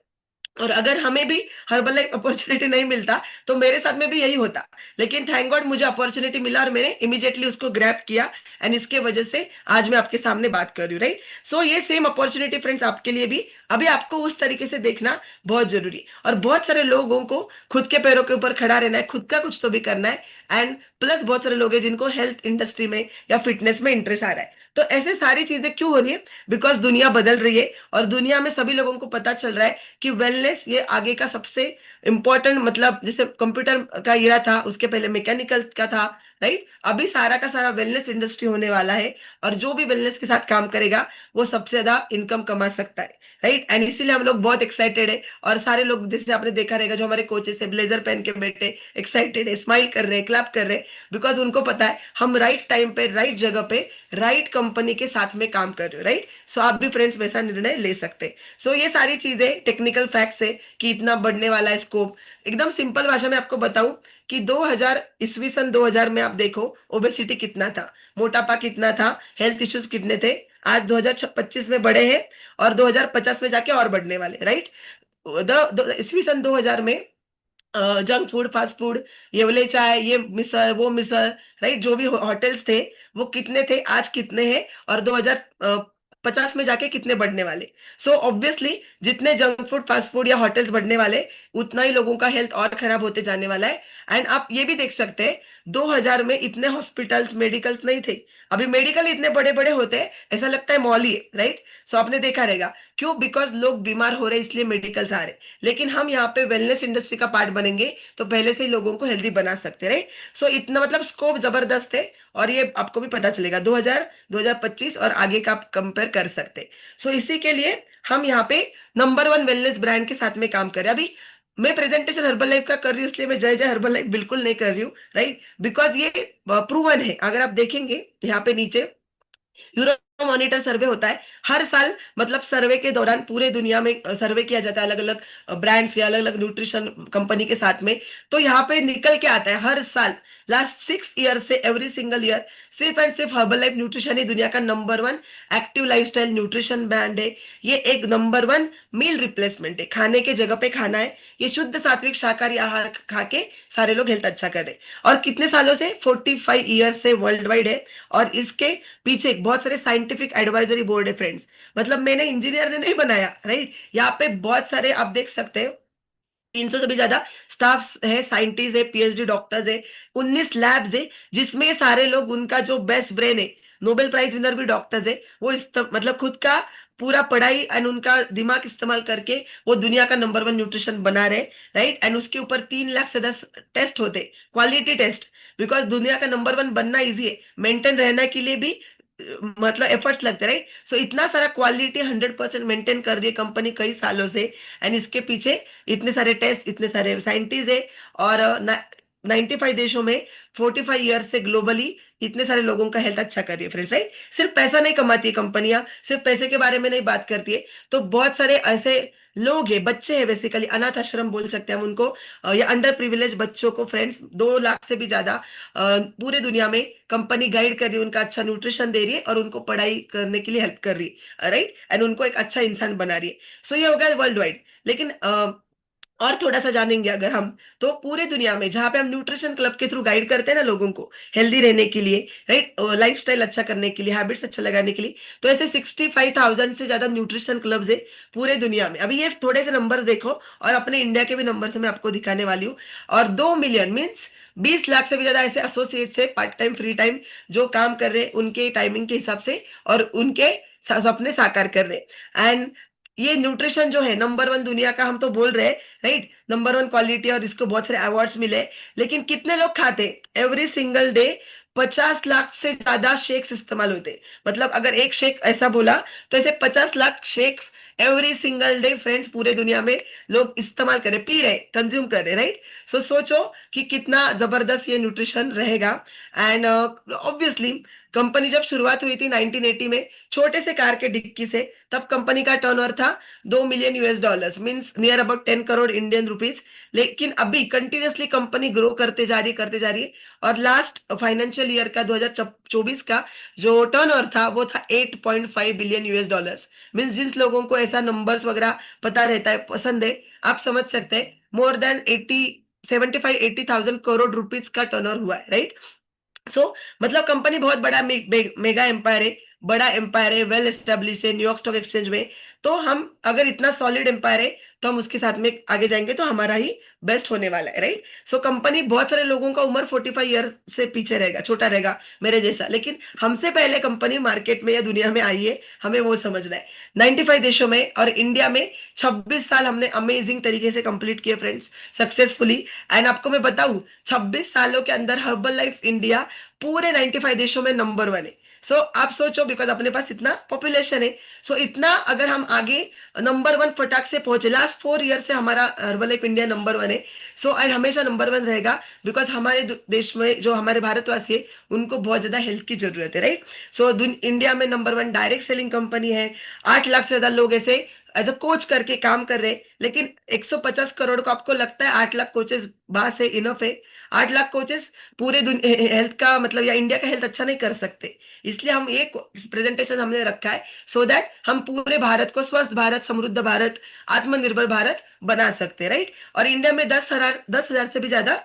S1: और अगर हमें भी हर्बल लाइफ अपॉर्चुनिटी नहीं मिलता तो मेरे साथ में भी यही होता, लेकिन थैंक गॉड मुझे अपॉर्चुनिटी मिला और मैंने इमीडिएटली उसको ग्रैब किया, एंड इसके वजह से आज मैं आपके सामने बात कर रही हूँ, राइट। सो ये सेम अपॉर्चुनिटी फ्रेंड्स आपके लिए भी, अभी आपको उस तरीके से देखना बहुत जरूरी है। और बहुत सारे लोगों को खुद के पैरों के ऊपर खड़ा रहना है, खुद का कुछ तो भी करना है, एंड प्लस बहुत सारे लोग हैं जिनको हेल्थ इंडस्ट्री में या फिटनेस में इंटरेस्ट आ रहा है। तो ऐसे सारी चीजें क्यों हो रही है, बिकॉज दुनिया बदल रही है और दुनिया में सभी लोगों को पता चल रहा है कि वेलनेस ये आगे का सबसे इंपॉर्टेंट, मतलब जैसे कंप्यूटर का इरा था उसके पहले मैकेनिकल का था, राइट। अभी सारा का सारा वेलनेस इंडस्ट्री होने वाला है, और जो भी वेलनेस के साथ काम करेगा वो सबसे ज्यादा इनकम कमा सकता है, राइट। एंड इसीलिए हम लोग बहुत एक्साइटेड है, और सारे लोग जैसे आपने देखा रहेगा जो हमारे कोचेस है ब्लेजर पहन के बैठे एक्साइटेड है, स्माइल कर रहे हैं, क्लैप कर रहे हैं, बिकॉज उनको पता है हम राइट टाइम पे राइट जगह पे राइट कंपनी के साथ में काम कर रहे हो, राइट। सो आप भी फ्रेंड्स वैसा निर्णय ले सकते हैं। सो ये सारी चीजें टेक्निकल फैक्ट्स है कि इतना बढ़ने वाला है स्कोप। एकदम सिंपल भाषा में आपको बताऊं कि 2000 ईस्वी सन 2000 में आप देखो ओबेसिटी कितना था, मोटापा कितना था, हेल्थ इश्यूज कितने थे, आज 2025 में बढ़े हैं और 2050 में जाके और बढ़ने वाले, राइट। ईस्वी सन 2000 में जंक फूड, फास्ट फूड, ये वाले चाय, ये मिसल वो मिसल, राइट, जो भी होटल्स थे वो कितने थे, आज कितने हैं, और 2050 में जाके कितने बढ़ने वाले। सो ऑब्वियसली जितने जंक फूड, फास्ट फूड या होटल्स बढ़ने वाले, उतना ही लोगों का हेल्थ और खराब होते जाने वाला है। एंड आप ये भी देख सकते हैं 2000 में इतने हॉस्पिटल्स, मेडिकल्स नहीं थे, अभी मेडिकल इतने बड़े बड़े होते हैं ऐसा लगता है मॉल ही है, राइट। सो आपने देखा रहेगा क्यों, बिकॉज लोग बीमार हो रहे हैं इसलिए मेडिकल्स आ रहे हैं। लेकिन हम यहाँ पे वेलनेस इंडस्ट्री का पार्ट बनेंगे तो पहले से ही लोगों को हेल्दी बना सकते हैं, राइट। सो इतना मतलब स्कोप जबरदस्त है, और ये आपको भी पता चलेगा 2000, 2025 और आगे का आप कंपेयर कर सकते हैं। सो इसी के लिए हम यहाँ पे नंबर 1 वेलनेस ब्रांड के साथ में काम करें। अभी मैं प्रेजेंटेशन हर्बल लाइफ का कर रही हूँ इसलिए मैं जय जय हर्बल लाइफ बिल्कुल नहीं कर रही हूँ, राइट, बिकॉज ये प्रूवन है। अगर आप देखेंगे यहाँ पे नीचे यूरो मॉनिटर सर्वे होता है हर साल, मतलब सर्वे के दौरान पूरे दुनिया में सर्वे किया जाता है अलग अलग ब्रांड्स या अलग अलग न्यूट्रिशन कंपनी के साथ में। तो यहाँ पे निकल के आता है हर साल, लास्ट 6 ईयर से एवरी सिंगल ईयर, सिर्फ एंड सिर्फ हर्बल लाइफ न्यूट्रिशन ही दुनिया का number 1 active lifestyle nutrition brand है। ये एक नंबर 1 मील रिप्लेसमेंट है, खाने के जगह पे खाना है, ये शुद्ध सात्विक शाकाहारी आहार खा के सारे लोग हेल्थ अच्छा कर रहे हैं। और कितने सालों से, 45 ईयर से वर्ल्ड वाइड है। और इसके पीछे बहुत सारे साइंटिफिक एडवाइजरी बोर्ड है फ्रेंड्स, मतलब मैंने इंजीनियर ने नहीं बनाया, राइट। यहाँ पे बहुत सारे आप देख सकते हैं 300 से भी ज्यादा स्टाफ है, साइंटिस्ट है, पीएचडी डॉक्टर्स है, 19 लैब्स है, जिसमें सारे लोग उनका जो बेस्ट ब्रेन है, नोबेल प्राइज विनर भी डॉक्टर्स है, वो मतलब खुद का पूरा पढ़ाई एंड उनका दिमाग इस्तेमाल करके वो दुनिया का नंबर 1 न्यूट्रिशन बना रहे, राइट। एंड उसके ऊपर 3 लाख से 10 टेस्ट होते, क्वालिटी टेस्ट, बिकॉज दुनिया का नंबर 1 बनना इजी है, मेंटेन रहने के लिए भी मतलब एफर्ट्स लगते हैं, राइट। सो इतना सारा क्वालिटी 100% मेंटेन कर रही है कंपनी कई सालों से, एंड इसके पीछे इतने सारे टेस्ट, इतने सारे साइंटिस्ट है, और 95 देशों में 45 ईयर से ग्लोबली इतने सारे लोगों का हेल्थ अच्छा कर रही है फ्रेंड्स, राइट। सिर्फ पैसा नहीं कमाती है कंपनियां, सिर्फ पैसे के बारे में नहीं बात करती है। तो बहुत सारे ऐसे लोग हैं, बच्चे हैं, बेसिकली अनाथ आश्रम बोल सकते हैं हम उनको, या अंडर प्रिविलेज बच्चों को फ्रेंड्स, 2 लाख से भी ज्यादा पूरे दुनिया में कंपनी गाइड कर रही है, उनका अच्छा न्यूट्रिशन दे रही है और उनको पढ़ाई करने के लिए हेल्प कर रही है, राइट, एंड उनको एक अच्छा इंसान बना रही है। सो ये हो गया वर्ल्ड वाइड। लेकिन और थोड़ा सा जानेंगे अगर हम, तो पूरे दुनिया में जहां पे हम न्यूट्रिशन क्लब के थ्रू गाइड करते हैं ना लोगों को हेल्दी रहने के लिए, राइट, लाइफस्टाइल अच्छा करने के लिए, हैबिट्स अच्छा लगाने के लिए, तो ऐसे 65,000 से ज्यादा न्यूट्रिशन क्लब्स है पूरे दुनिया में। अभी ये थोड़े से नंबर्स देखो, और अपने इंडिया के भी नंबर से मैं आपको दिखाने वाली हूँ। और 2 मिलियन मीन्स 20 लाख से भी ज्यादा ऐसे एसोसिएट्स है, पार्ट टाइम फ्री टाइम, जो काम कर रहे हैं उनके टाइमिंग के हिसाब से, और उनके सपने साकार कर रहे हैं। एंड ये न्यूट्रिशन जो है नंबर 1 दुनिया का, हम तो बोल रहे हैं, राइट, नंबर 1 क्वालिटी, और इसको बहुत सारे अवार्ड्स मिले। लेकिन कितने लोग खाते? एवरी सिंगल डे 50 लाख से ज्यादा शेक्स इस्तेमाल होते। मतलब अगर एक शेक ऐसा बोला, तो ऐसे 50 lakh shakes every single day friends पूरे दुनिया में लोग इस्तेमाल कर रहे, पी रहे, कंज्यूम कर रहे, राइट। सो सोचो कि कितना जबरदस्त ये न्यूट्रिशन रहेगा। एंड ऑब्वियसली कंपनी जब शुरुआत हुई थी 1980 में, छोटे से कार के डिक्की से, तब कंपनी का टर्नओवर था $2 million, means near about 10 crore Indian rupees. लेकिन अभी कंटिन्यूअसली कंपनी ग्रो करते जा रही है, करते जा रही है। और लास्ट फाइनेंशियल ईयर का 2024 का जो टर्नओवर था वो था $8.5 बिलियन। मींस जिन लोगों को ऐसा नंबर्स वगैरह पता रहता है, पसंद है, आप समझ सकते हैं, more than 75-80 thousand crore rupees का टर्नओवर हुआ है, राइट। मतलब कंपनी बहुत बड़ा मेगा एम्पायर है, बड़ा एम्पायर है, वेल एस्टेब्लिश है न्यूयॉर्क स्टॉक एक्सचेंज में। तो हम अगर इतना सॉलिड एम्पायर है, तो हम उसके साथ में आगे जाएंगे तो हमारा ही बेस्ट होने वाला है, राइट। कंपनी बहुत सारे लोगों का उम्र 45 ईयर से पीछे रहेगा, छोटा रहेगा मेरे जैसा, लेकिन हमसे पहले कंपनी मार्केट में या दुनिया में आई है, हमें वो समझना है। 95 देशों में और इंडिया में 26 साल हमने अमेजिंग तरीके से कंप्लीट किए फ्रेंड्स, सक्सेसफुली। एंड आपको मैं बताऊं, 26 सालों के अंदर हर्बल लाइफ इंडिया पूरे 95 देशों में नंबर 1 है। आप सोचो, बिकॉज अपने पास इतना पॉपुलेशन है। इतना अगर हम आगे नंबर 1 फटाक से पहुंचे, लास्ट 4 ईयर से हमारा हर्बल लाइफ इंडिया नंबर 1 है। एंड हमेशा नंबर 1 रहेगा, बिकॉज हमारे देश में जो हमारे भारतवासी है, उनको बहुत ज्यादा हेल्थ की जरूरत है, राइट। इंडिया में नंबर 1 डायरेक्ट सेलिंग कंपनी है। 8 लाख से ज्यादा लोग ऐसे एज अ कोच करके काम कर रहे हैं। लेकिन 150 करोड़ को, आपको लगता है 8 लाख कोचेस बास है, इनफ है? 8 लाख कोचेस पूरे हेल्थ का मतलब या इंडिया का हेल्थ अच्छा नहीं कर सकते। इसलिए हम एक प्रेजेंटेशन हमने रखा है, सो दैट हम पूरे भारत को स्वस्थ भारत, समृद्ध भारत, आत्मनिर्भर भारत बना सकते हैं, राइट। और इंडिया में 10,000 से भी ज्यादा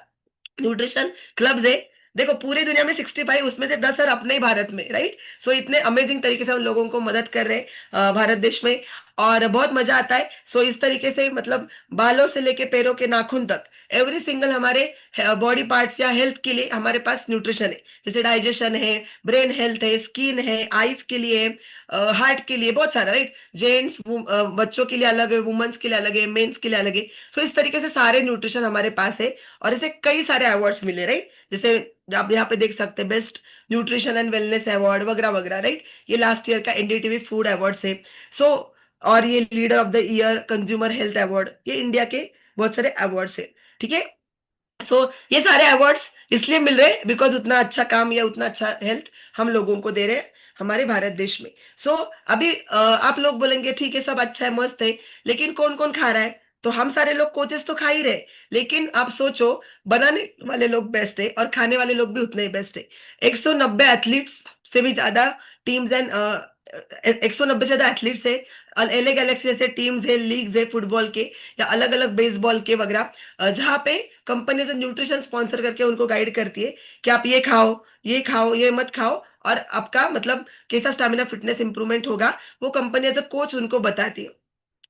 S1: न्यूट्रिशन क्लब्स है। देखो पूरी दुनिया में 65, उसमें से 10 अपने ही भारत में, राइट। इतने अमेजिंग तरीके से हम लोगों को मदद कर रहे हैं भारत देश में, और बहुत मजा आता है। इस तरीके से मतलब बालों से लेके पैरों के नाखून तक एवरी सिंगल हमारे बॉडी पार्ट्स या हेल्थ के लिए हमारे पास न्यूट्रिशन है। जैसे डाइजेशन है, ब्रेन हेल्थ है, स्किन है, आईज के लिए, हार्ट के लिए, बहुत सारा, राइट। जेंट्स बच्चों के लिए अलग है, वुमेन्स के लिए अलग है, मेंस के लिए अलग है। इस तरीके से सारे न्यूट्रिशन हमारे पास है। और ऐसे कई सारे अवार्ड्स मिले, राइट। जैसे आप यहाँ पे देख सकते हैं, best nutrition and wellness award वगैरह वगैरह, राइट। ये लास्ट ईयर का एनडीटीवी फूड अवार्ड है। सो और ये leader of the year consumer health award, ये इंडिया के बहुत सारे अवार्ड्स है, ठीक है। ये सारे अवार्ड्स इसलिए मिल रहे हैं बिकॉज उतना अच्छा काम या उतना अच्छा हेल्थ हम लोगों को दे रहे हैं हमारे भारत देश में। अभी आप लोग बोलेंगे ठीक है, सब अच्छा है, मस्त है, लेकिन कौन कौन खा रहा है? तो हम सारे लोग कोचेस तो खा ही रहे, लेकिन आप सोचो, बनाने वाले लोग बेस्ट है और खाने वाले लोग भी उतने ही बेस्ट है। 190 एथलीट्स से भी ज्यादा टीम्स एंड 190 से ज्यादा एथलीट्स है। एलए गैलेक्सी जैसे टीम्स है, लीग्स है फुटबॉल के या अलग अलग बेसबॉल के वगैरह, जहाँ पे कंपनी से न्यूट्रिशन स्पॉन्सर करके उनको गाइड करती है कि आप ये खाओ, ये खाओ, ये मत खाओ, और आपका मतलब कैसा स्टैमिना फिटनेस इंप्रूवमेंट होगा, वो कंपनी एज अ कोच उनको बताती है,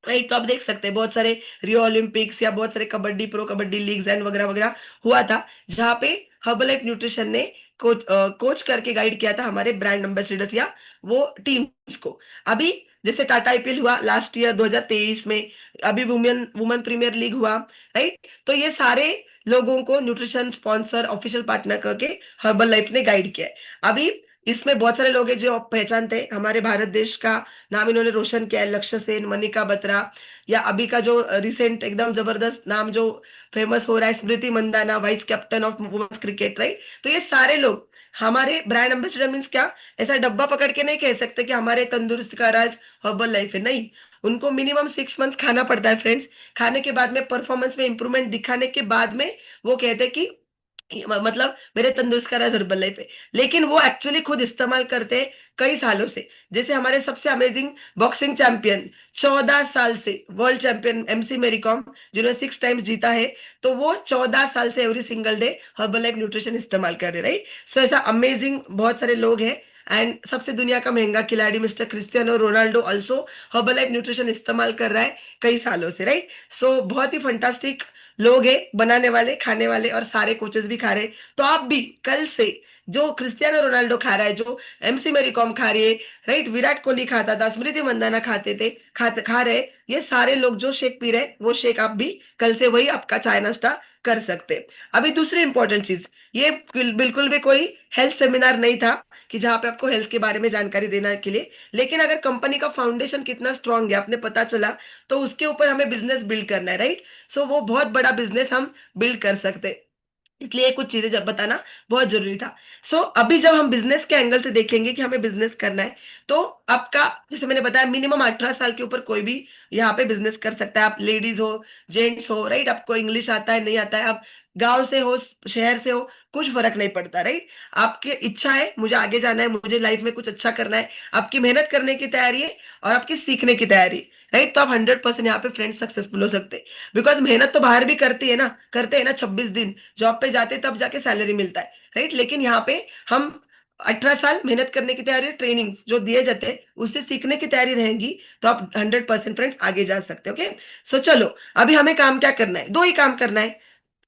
S1: राइट। तो आप देख सकते हैं बहुत सारे रियो ओलंपिक्स या बहुत सारे kabaddi, pro kabaddi leagues and वगैरह वगैरह हुआ था, जहाँ पे हर्बलाइफ न्यूट्रिशन ने कोच करके गाइड किया था हमारे ब्रांड एम्बेसडर्स या वो टीम्स को। अभी जैसे टाटा आईपीएल हुआ लास्ट ईयर 2023 में, अभी वुमेन वुमेन प्रीमियर लीग हुआ, राइट। तो ये सारे लोगों को न्यूट्रिशन स्पॉन्सर, ऑफिशियल पार्टनर करके हर्बल लाइफ ने गाइड किया है। अभी इसमें बहुत सारे लोग हैं जो आप पहचानते हैं, हमारे भारत देश का नाम इन्होंने रोशन किया है, लक्ष्य सेन, मनिका बत्रा, या अभी का जो रिसेंट एकदम जबरदस्त नाम जो फेमस हो रहा है, Smriti Mandhana, vice captain of women's cricket, right. तो ये सारे लोग हमारे ब्रांड एम्बेसडर मीन्स क्या, ऐसा डब्बा पकड़ के नहीं कह सकते कि हमारे तंदुरुस्त का राज हर्बल लाइफ है, नहीं। उनको मिनिमम 6 मंथ्स खाना पड़ता है फ्रेंड्स। खाने के बाद में परफॉर्मेंस में इंप्रूवमेंट दिखाने के बाद में वो कहते हैं कि मतलब मेरे तंदुरुस्त का राज हर्बल लाइफ है। लेकिन वो एक्चुअली खुद इस्तेमाल करते हैं कई सालों से। जैसे हमारे सबसे अमेजिंग बॉक्सिंग चैंपियन, 14 साल से वर्ल्ड चैंपियन एमसी मेरी कॉम, जिन्होंने 6 टाइम्स जीता है, तो वो 14 साल से every single day herbal life nutrition इस्तेमाल कर रहे हैं, राइट। सो ऐसा अमेजिंग बहुत सारे लोग हैं। एंड सबसे दुनिया का महंगा खिलाड़ी mister Cristiano Ronaldo also herbal life nutrition इस्तेमाल कर रहा है कई सालों से, राइट। सो बहुत ही फंटास्टिक लोग हैं, बनाने वाले, खाने वाले, और सारे कोचेस भी खा रहे हैं। तो आप भी कल से जो क्रिस्टियानो रोनाल्डो खा रहा है, जो एमसी मेरी कॉम खा रही है, राइट, विराट कोहली खाता था, स्मृति मंदाना खाते थे, खा रहे, ये सारे लोग जो शेक पी रहे, वो शेक आप भी कल से वही आपका चाय नाश्ता कर सकते हैं। अभी दूसरी इंपॉर्टेंट चीज, ये बिल्कुल भी कोई हेल्थ सेमिनार नहीं था कि जहां पे आपको हेल्थ के बारे में जानकारी देना के लिए। लेकिन अगर कंपनी का फाउंडेशन कितना स्ट्रांग है आपने पता चला, तो उसके ऊपर हमें बिजनेस बिल्ड करना है, राइट। सो वो बहुत बड़ा बिजनेस हम बिल्ड कर सकते हैं। इसलिए कुछ चीजें जब बताना बहुत जरूरी था। सो अभी जब हम बिजनेस के एंगल से देखेंगे कि हमें बिजनेस करना है, तो आपका, जैसे मैंने बताया, मिनिमम 18 साल के ऊपर कोई भी यहाँ पे बिजनेस कर सकता है। आप लेडीज हो, जेंट्स हो, राइट, आपको इंग्लिश आता है नहीं आता है, आप गांव से हो, शहर से हो, कुछ फर्क नहीं पड़ता, राइट। आपकी इच्छा है मुझे आगे जाना है, मुझे लाइफ में कुछ अच्छा करना है, आपकी मेहनत करने की तैयारी है और आपकी सीखने की तैयारी है, राइट, तो आप 100% यहाँ पे फ्रेंड सक्सेसफुल हो सकते हैं। बिकॉज मेहनत तो बाहर भी करते हैं ना, 26 दिन जॉब पे जाते तब जाके सैलरी मिलता है, राइट। लेकिन यहाँ पे हम 18 साल मेहनत करने की तैयारी, ट्रेनिंग्स जो दिए जाते हैं उससे सीखने की तैयारी रहेंगी, तो आप 100% फ्रेंड्स आगे जा सकते हो। ओके, सो चलो, अभी हमें काम क्या करना है, दो ही काम करना है।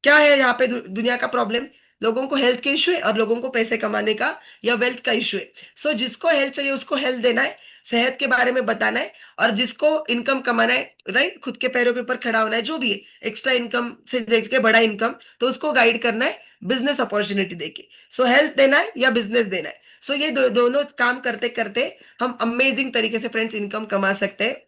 S1: क्या है यहाँ पे दुनिया का प्रॉब्लम, लोगों को हेल्थ के इशू है और लोगों को पैसे कमाने का या वेल्थ का इशू है। सो जिसको हेल्थ चाहिए उसको हेल्थ देना है, सेहत के बारे में बताना है, और जिसको इनकम कमाना है, राइट, खुद के पैरों के ऊपर खड़ा होना है, जो भी है, एक्स्ट्रा इनकम से देख के बड़ा इनकम, तो उसको गाइड करना है बिजनेस अपॉर्चुनिटी देके। सो हेल्थ देना है या बिजनेस देना है। सो ये दोनों काम करते करते हम अमेजिंग तरीके से फ्रेंड्स इनकम कमा सकते हैं।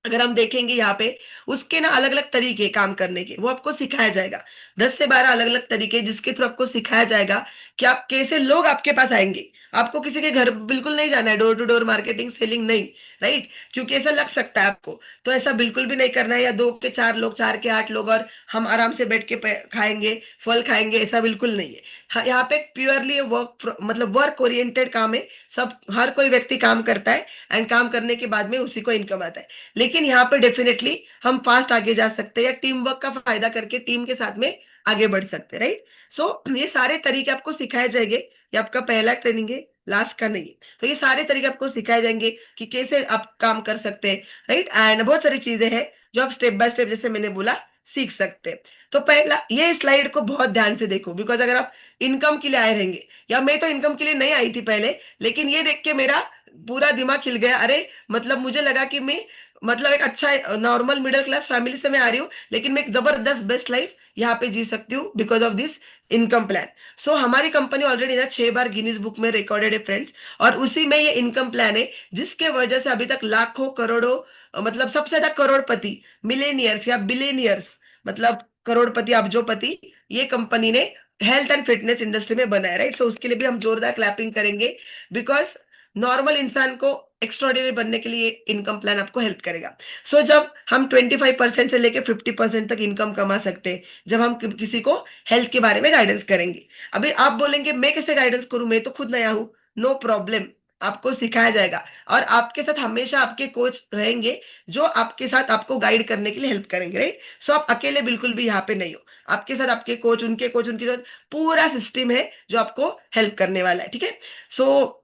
S1: अगर हम देखेंगे यहाँ पे, उसके ना अलग अलग तरीके काम करने के, वो आपको सिखाया जाएगा। 10 से 12 अलग अलग तरीके, जिसके थ्रू आपको सिखाया जाएगा कि आप कैसे लोग आपके पास आएंगे। आपको किसी के घर बिल्कुल नहीं जाना है, door to door marketing selling नहीं, राइट, क्योंकि ऐसा लग सकता है आपको। तो ऐसा बिल्कुल भी नहीं करना है, या 2 के 4 लोग, 4 के 8 लोग, और हम आराम से बैठ के खाएंगे, फल खाएंगे, ऐसा बिल्कुल नहीं है। हाँ, यहाँ पे प्योरली वर्क, मतलब वर्क ओरिएंटेड काम है। सब, हर कोई व्यक्ति काम करता है, एंड काम करने के बाद में उसी को इनकम आता है। लेकिन यहाँ पे डेफिनेटली हम फास्ट आगे जा सकते हैं, या टीम वर्क का फायदा करके टीम के साथ में आगे बढ़ सकते हैं, राइट। सो ये सारे तरीके आपको सिखाए जाएंगे। ये आपका पहला ट्रेनिंग है, लास्ट का नहीं है। तो ये सारे तरीके आपको सिखाए जाएंगे कि कैसे आप काम कर सकते हैं, राइट। एंड बहुत सारी चीजें हैं जो आप स्टेप बाय स्टेप, जैसे मैंने बोला, सीख सकते हैं। तो पहला, ये स्लाइड को बहुत ध्यान से देखो, बिकॉज अगर आप इनकम के लिए आए रहेंगे, या मैं तो इनकम के लिए नहीं आई थी पहले, लेकिन ये देख के मेरा पूरा दिमाग खिल गया। अरे, मतलब मुझे लगा कि मैं, मतलब एक अच्छा नॉर्मल मिडिल क्लास फैमिली से मैं आ रही हूँ, लेकिन मैं एक जबरदस्त बेस्ट लाइफ यहाँ पे जी सकती हूँ because of this income plan. So हमारी कंपनी ऑलरेडी ना 6 बार गिनीज बुक में रिकॉर्डेड है फ्रेंड्स, और उसी में ये इनकम प्लान है, जिसके वजह से अभी तक लाखों करोड़ों, मतलब सबसे ज्यादा करोड़पति, मिलेनियर्स या बिलेनियर्स, मतलब करोड़पति अब्जोपति, ये कंपनी ने हेल्थ एंड फिटनेस इंडस्ट्री में बनाया, राइट। सो उसके लिए भी हम जोरदार क्लैपिंग करेंगे, बिकॉज नॉर्मल इंसान को एक्स्ट्रॉर्डिनरी बनने के लिए इनकम प्लान आपको हेल्प करेगा। सो जब हम 25% से लेके 50% तक इनकम कमा सकते हैं, जब हम किसी को हेल्थ के बारे में गाइडेंस करेंगे। अभी आप बोलेंगे मैं कैसे गाइडेंस करूं, मैं तो खुद नया हूं। नो प्रॉब्लम, आपको सिखाया जाएगा, और आपके साथ हमेशा आपके कोच रहेंगे, जो आपके साथ आपको गाइड करने के लिए हेल्प करेंगे, राइट। सो आप अकेले बिल्कुल भी यहाँ पे नहीं हो, आपके साथ आपके कोच, उनके कोच, उनके साथ पूरा सिस्टम है जो आपको हेल्प करने वाला है, ठीक है। सो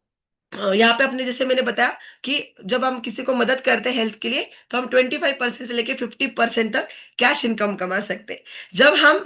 S1: यहाँ पे अपने, जैसे मैंने बताया कि जब हम किसी को मदद करते हैं हेल्थ के लिए, तो हम 25% से लेके 50% तक कैश इनकम कमा सकते हैं। जब हम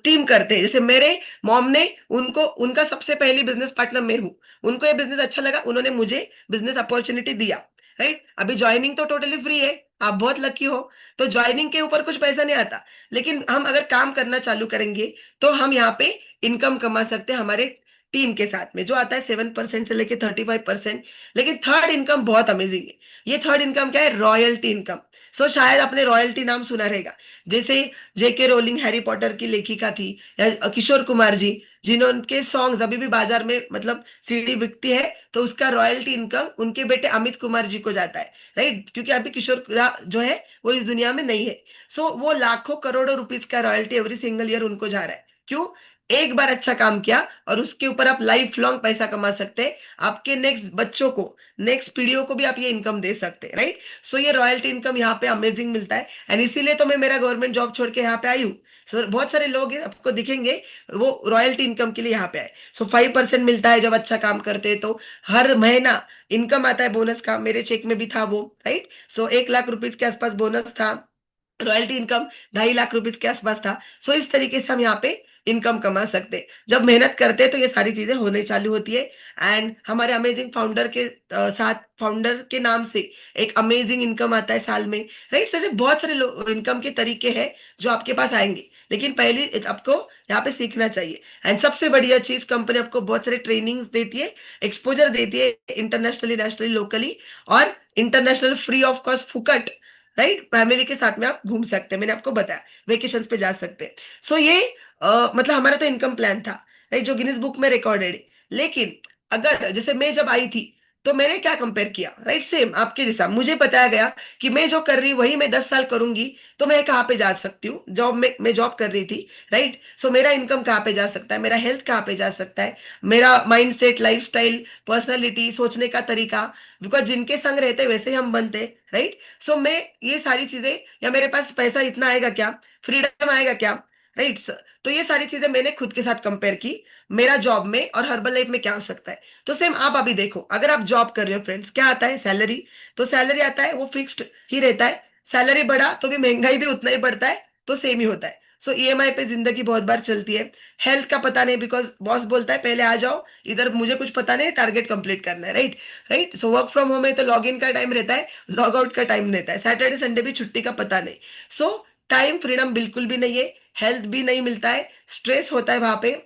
S1: टीम करते हैं, जैसे मेरे मॉम ने, उनको, उनका सबसे पहली बिजनेस पार्टनर मैं हूँ, उनको ये बिजनेस अच्छा लगा, उन्होंने मुझे बिजनेस अपॉर्चुनिटी दिया, राइट। अभी ज्वाइनिंग तो टोटली फ्री है, आप बहुत लकी हो, तो ज्वाइनिंग के ऊपर कुछ पैसा नहीं आता। लेकिन हम अगर काम करना चालू करेंगे, तो हम यहाँ पे इनकम कमा सकते हैं, हमारे टीम के साथ में, जो आता है 7% से लेके 35%। लेकिन थर्ड इनकम बहुत अमेजिंग है। ये थर्ड इनकम क्या है? Royalty income. सो शायद आपने रॉयल्टी नाम सुना रहेगा। जैसे जेके रोलिंग हैरी पॉटर की लेखिका थी, या किशोर कुमार जी, जिन्होंने सॉन्ग्स अभी भी बाजार में मतलब सीडी बिकती है, तो उसका रॉयल्टी इनकम उनके बेटे अमित कुमार जी को जाता है, राइट? क्योंकि अभी किशोर जो है वो इस दुनिया में नहीं है। सो वो लाखों करोड़ों रुपीस का रॉयल्टी एवरी सिंगल ईयर उनको जा रहा है। क्यों? एक बार अच्छा काम किया और उसके ऊपर आप लाइफ लॉन्ग पैसा कमा सकते हैं। आपके नेक्स्ट बच्चों को, नेक्स्ट पीढ़ियों को भी आप ये इनकम दे सकते हैं, राइट? सो ये रॉयल्टी इनकम यहाँ पे अमेजिंग मिलता है, एंड इसीलिए तो मैं मेरा गवर्नमेंट जॉब छोड़ के यहाँ पे आई हूँ। सो बहुत सारे लोग आपको दिखेंगे वो रॉयल्टी इनकम के लिए यहाँ पे आए। सो 5% मिलता है जब अच्छा काम करते हैं तो। हर महीना इनकम आता है बोनस का, मेरे चेक में भी था वो, राइट? सो 1 लाख रुपीज के आसपास बोनस था। रॉयल्टी इनकम 2.5 लाख रुपीज के आसपास था। सो इस तरीके से हम यहाँ पे इनकम कमा सकते हैं। जब मेहनत करते हैं तो ये सारी चीजें होने चालू होती है। एंड हमारे अमेजिंग फाउंडर के साथ, फाउंडर के नाम से एक अमेजिंग इनकम आता है साल में, राइट? ऐसे बहुत सारे इनकम के तरीके हैं जो आपके पास आएंगे, लेकिन पहले आपको यहाँ पे सीखना चाहिए। एंड सबसे बढ़िया चीज, कंपनी आपको बहुत सारे ट्रेनिंग्स देती है, एक्सपोजर देती है, इंटरनेशनली, नेशनली, लोकली, और इंटरनेशनल फ्री ऑफ कॉस्ट, फुकट, राइट? फैमिली के साथ में आप घूम सकते हैं, मैंने आपको बताया, वेकेशन पे जा सकते हैं। सो ये मतलब हमारा तो इनकम प्लान था, राइट, जो गिनीज बुक में रिकॉर्डेड है। लेकिन अगर जैसे मैं जब आई थी तो मैंने क्या कंपेयर किया, राइट? सेम आपके जैसा मुझे बताया गया कि मैं जो कर रही वही मैं 10 साल करूंगी, तो मैं कहाँ पे जा सकती हूँ? जॉब में मैं जॉब कर रही थी, राइट? सो मेरा इनकम कहाँ पे जा सकता है, मेरा हेल्थ कहाँ पे जा सकता है, मेरा mind set, life style, personality, सोचने का तरीका, बिकॉज जिनके संग रहते वैसे ही हम बनते, राइट? सो मैं ये सारी चीजें, या मेरे पास पैसा इतना आएगा क्या, फ्रीडम आएगा क्या, राइट? तो ये सारी चीजें मैंने खुद के साथ कंपेयर की, मेरा जॉब में और हर्बल लाइफ में क्या हो सकता है। तो सेम आप अभी देखो, अगर आप जॉब कर रहे हो फ्रेंड्स, क्या आता है? सैलरी। तो सैलरी आता है, वो फिक्स्ड ही रहता है। सैलरी बढ़ा तो भी महंगाई भी उतना ही बढ़ता है, तो सेम ही होता है। सो ईएमआई पे जिंदगी बहुत बार चलती है। हेल्थ का पता नहीं, बिकॉज बॉस बोलता है पहले आ जाओ इधर, मुझे कुछ पता नहीं, टारगेट कंप्लीट करना है, right? Right? So work from home है तो लॉग इन का टाइम रहता है, लॉग आउट का टाइम रहता है, सैटरडे संडे भी छुट्टी का पता नहीं। सो टाइम फ्रीडम बिल्कुल भी नहीं है, हेल्थ भी नहीं मिलता है, स्ट्रेस होता है वहां पे,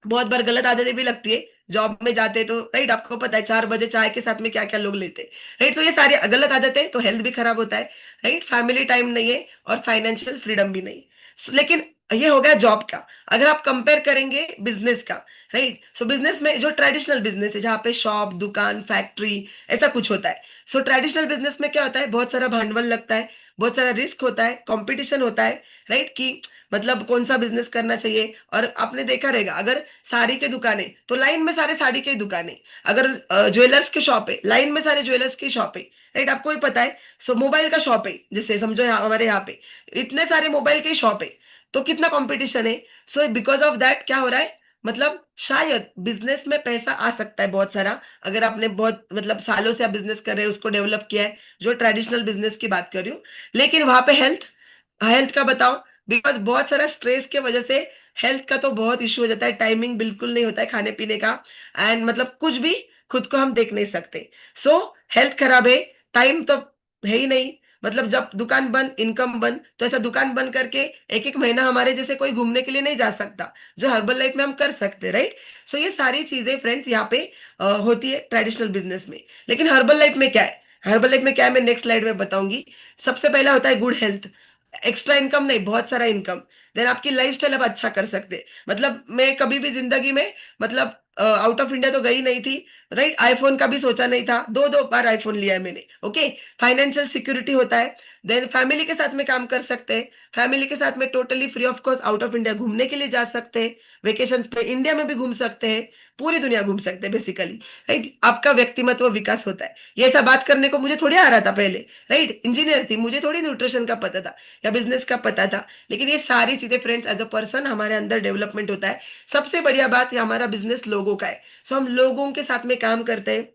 S1: बहुत बार गलत आदतें भी लगती है जॉब में जाते तो, राइट? आपको पता है 4 बजे चाय के साथ में क्या क्या लोग लेते हैं, राइट? तो ये सारी गलत आदतें, तो हेल्थ भी खराब होता है, राइट? फैमिली टाइम नहीं है और फाइनेंशियल फ्रीडम भी नहीं। लेकिन ये हो गया जॉब का। अगर आप कंपेयर करेंगे बिजनेस का, राइट? सो बिजनेस में जो ट्रेडिशनल बिजनेस है, जहाँ पे शॉप, दुकान, फैक्ट्री, ऐसा कुछ होता है। सो ट्रेडिशनल बिजनेस में क्या होता है? बहुत सारा भांडवल लगता है, बहुत सारा रिस्क होता है, कंपटीशन होता है, राइट? कि मतलब कौन सा बिजनेस करना चाहिए। और आपने देखा रहेगा, अगर साड़ी के दुकानें तो लाइन में सारे साड़ी के दुकानें, अगर ज्वेलर्स के शॉप है लाइन में सारे ज्वेलर्स की शॉप है, राइट? आपको ही पता है। सो मोबाइल का शॉप है, जैसे समझो हमारे यहाँ पे इतने सारे मोबाइल के शॉप है, तो कितना कंपटीशन है। सो बिकॉज ऑफ दैट क्या हो रहा है, मतलब शायद बिजनेस में पैसा आ सकता है बहुत सारा, अगर आपने बहुत मतलब सालों से आप बिजनेस कर रहे हैं, उसको डेवलप किया है, जो ट्रेडिशनल बिजनेस की बात कर रही हूँ। लेकिन वहां पे हेल्थ, हेल्थ का बताओ, बिकॉज बहुत सारा स्ट्रेस के वजह से हेल्थ का तो बहुत इश्यू हो जाता है, टाइमिंग बिल्कुल नहीं होता है खाने पीने का, एंड मतलब कुछ भी खुद को हम देख नहीं सकते। सो हेल्थ खराब है, टाइम तो है ही नहीं, मतलब जब दुकान बंद, इनकम बंद, तो ऐसा दुकान बंद करके एक एक महीना हमारे जैसे कोई घूमने के लिए नहीं जा सकता, जो हर्बल लाइफ में हम कर सकते, राइट? सो ये सारी चीजें फ्रेंड्स यहाँ पे होती है ट्रेडिशनल बिजनेस में। लेकिन हर्बल लाइफ में क्या है? हर्बल लाइफ में क्या है, मैं नेक्स्ट स्लाइड में बताऊंगी। सबसे पहला होता है गुड हेल्थ, एक्स्ट्रा इनकम नहीं, बहुत सारा इनकम। देन आपकी लाइफ स्टाइल आप अच्छा कर सकते हैं। मतलब मैं कभी भी जिंदगी में मतलब आउट ऑफ इंडिया तो गई नहीं थी, राइट? आईफोन का भी सोचा नहीं था, दो दो बार आईफोन लिया है मैंने, ओके? फाइनेंशियल सिक्योरिटी होता है। देन फैमिली के साथ में काम कर सकते हैं, फैमिली के साथ में totally free of cost out of India घूमने के लिए जा सकते हैं, वेकेशन पे इंडिया में भी घूम सकते हैं, पूरी दुनिया घूम सकते हैं बेसिकली, राइट? आपका व्यक्तिमत्व विकास होता है। ये सब बात करने को मुझे थोड़ी आ रहा था पहले, राइट? इंजीनियर थी, मुझे थोड़ी न्यूट्रिशन का पता था या बिजनेस का पता था, लेकिन ये सारी चीजें फ्रेंड्स एज अ पर्सन हमारे अंदर डेवलपमेंट होता है। सबसे बढ़िया बात ये हमारा बिजनेस लोगों का है। सो हम लोगों के साथ में काम करते हैं,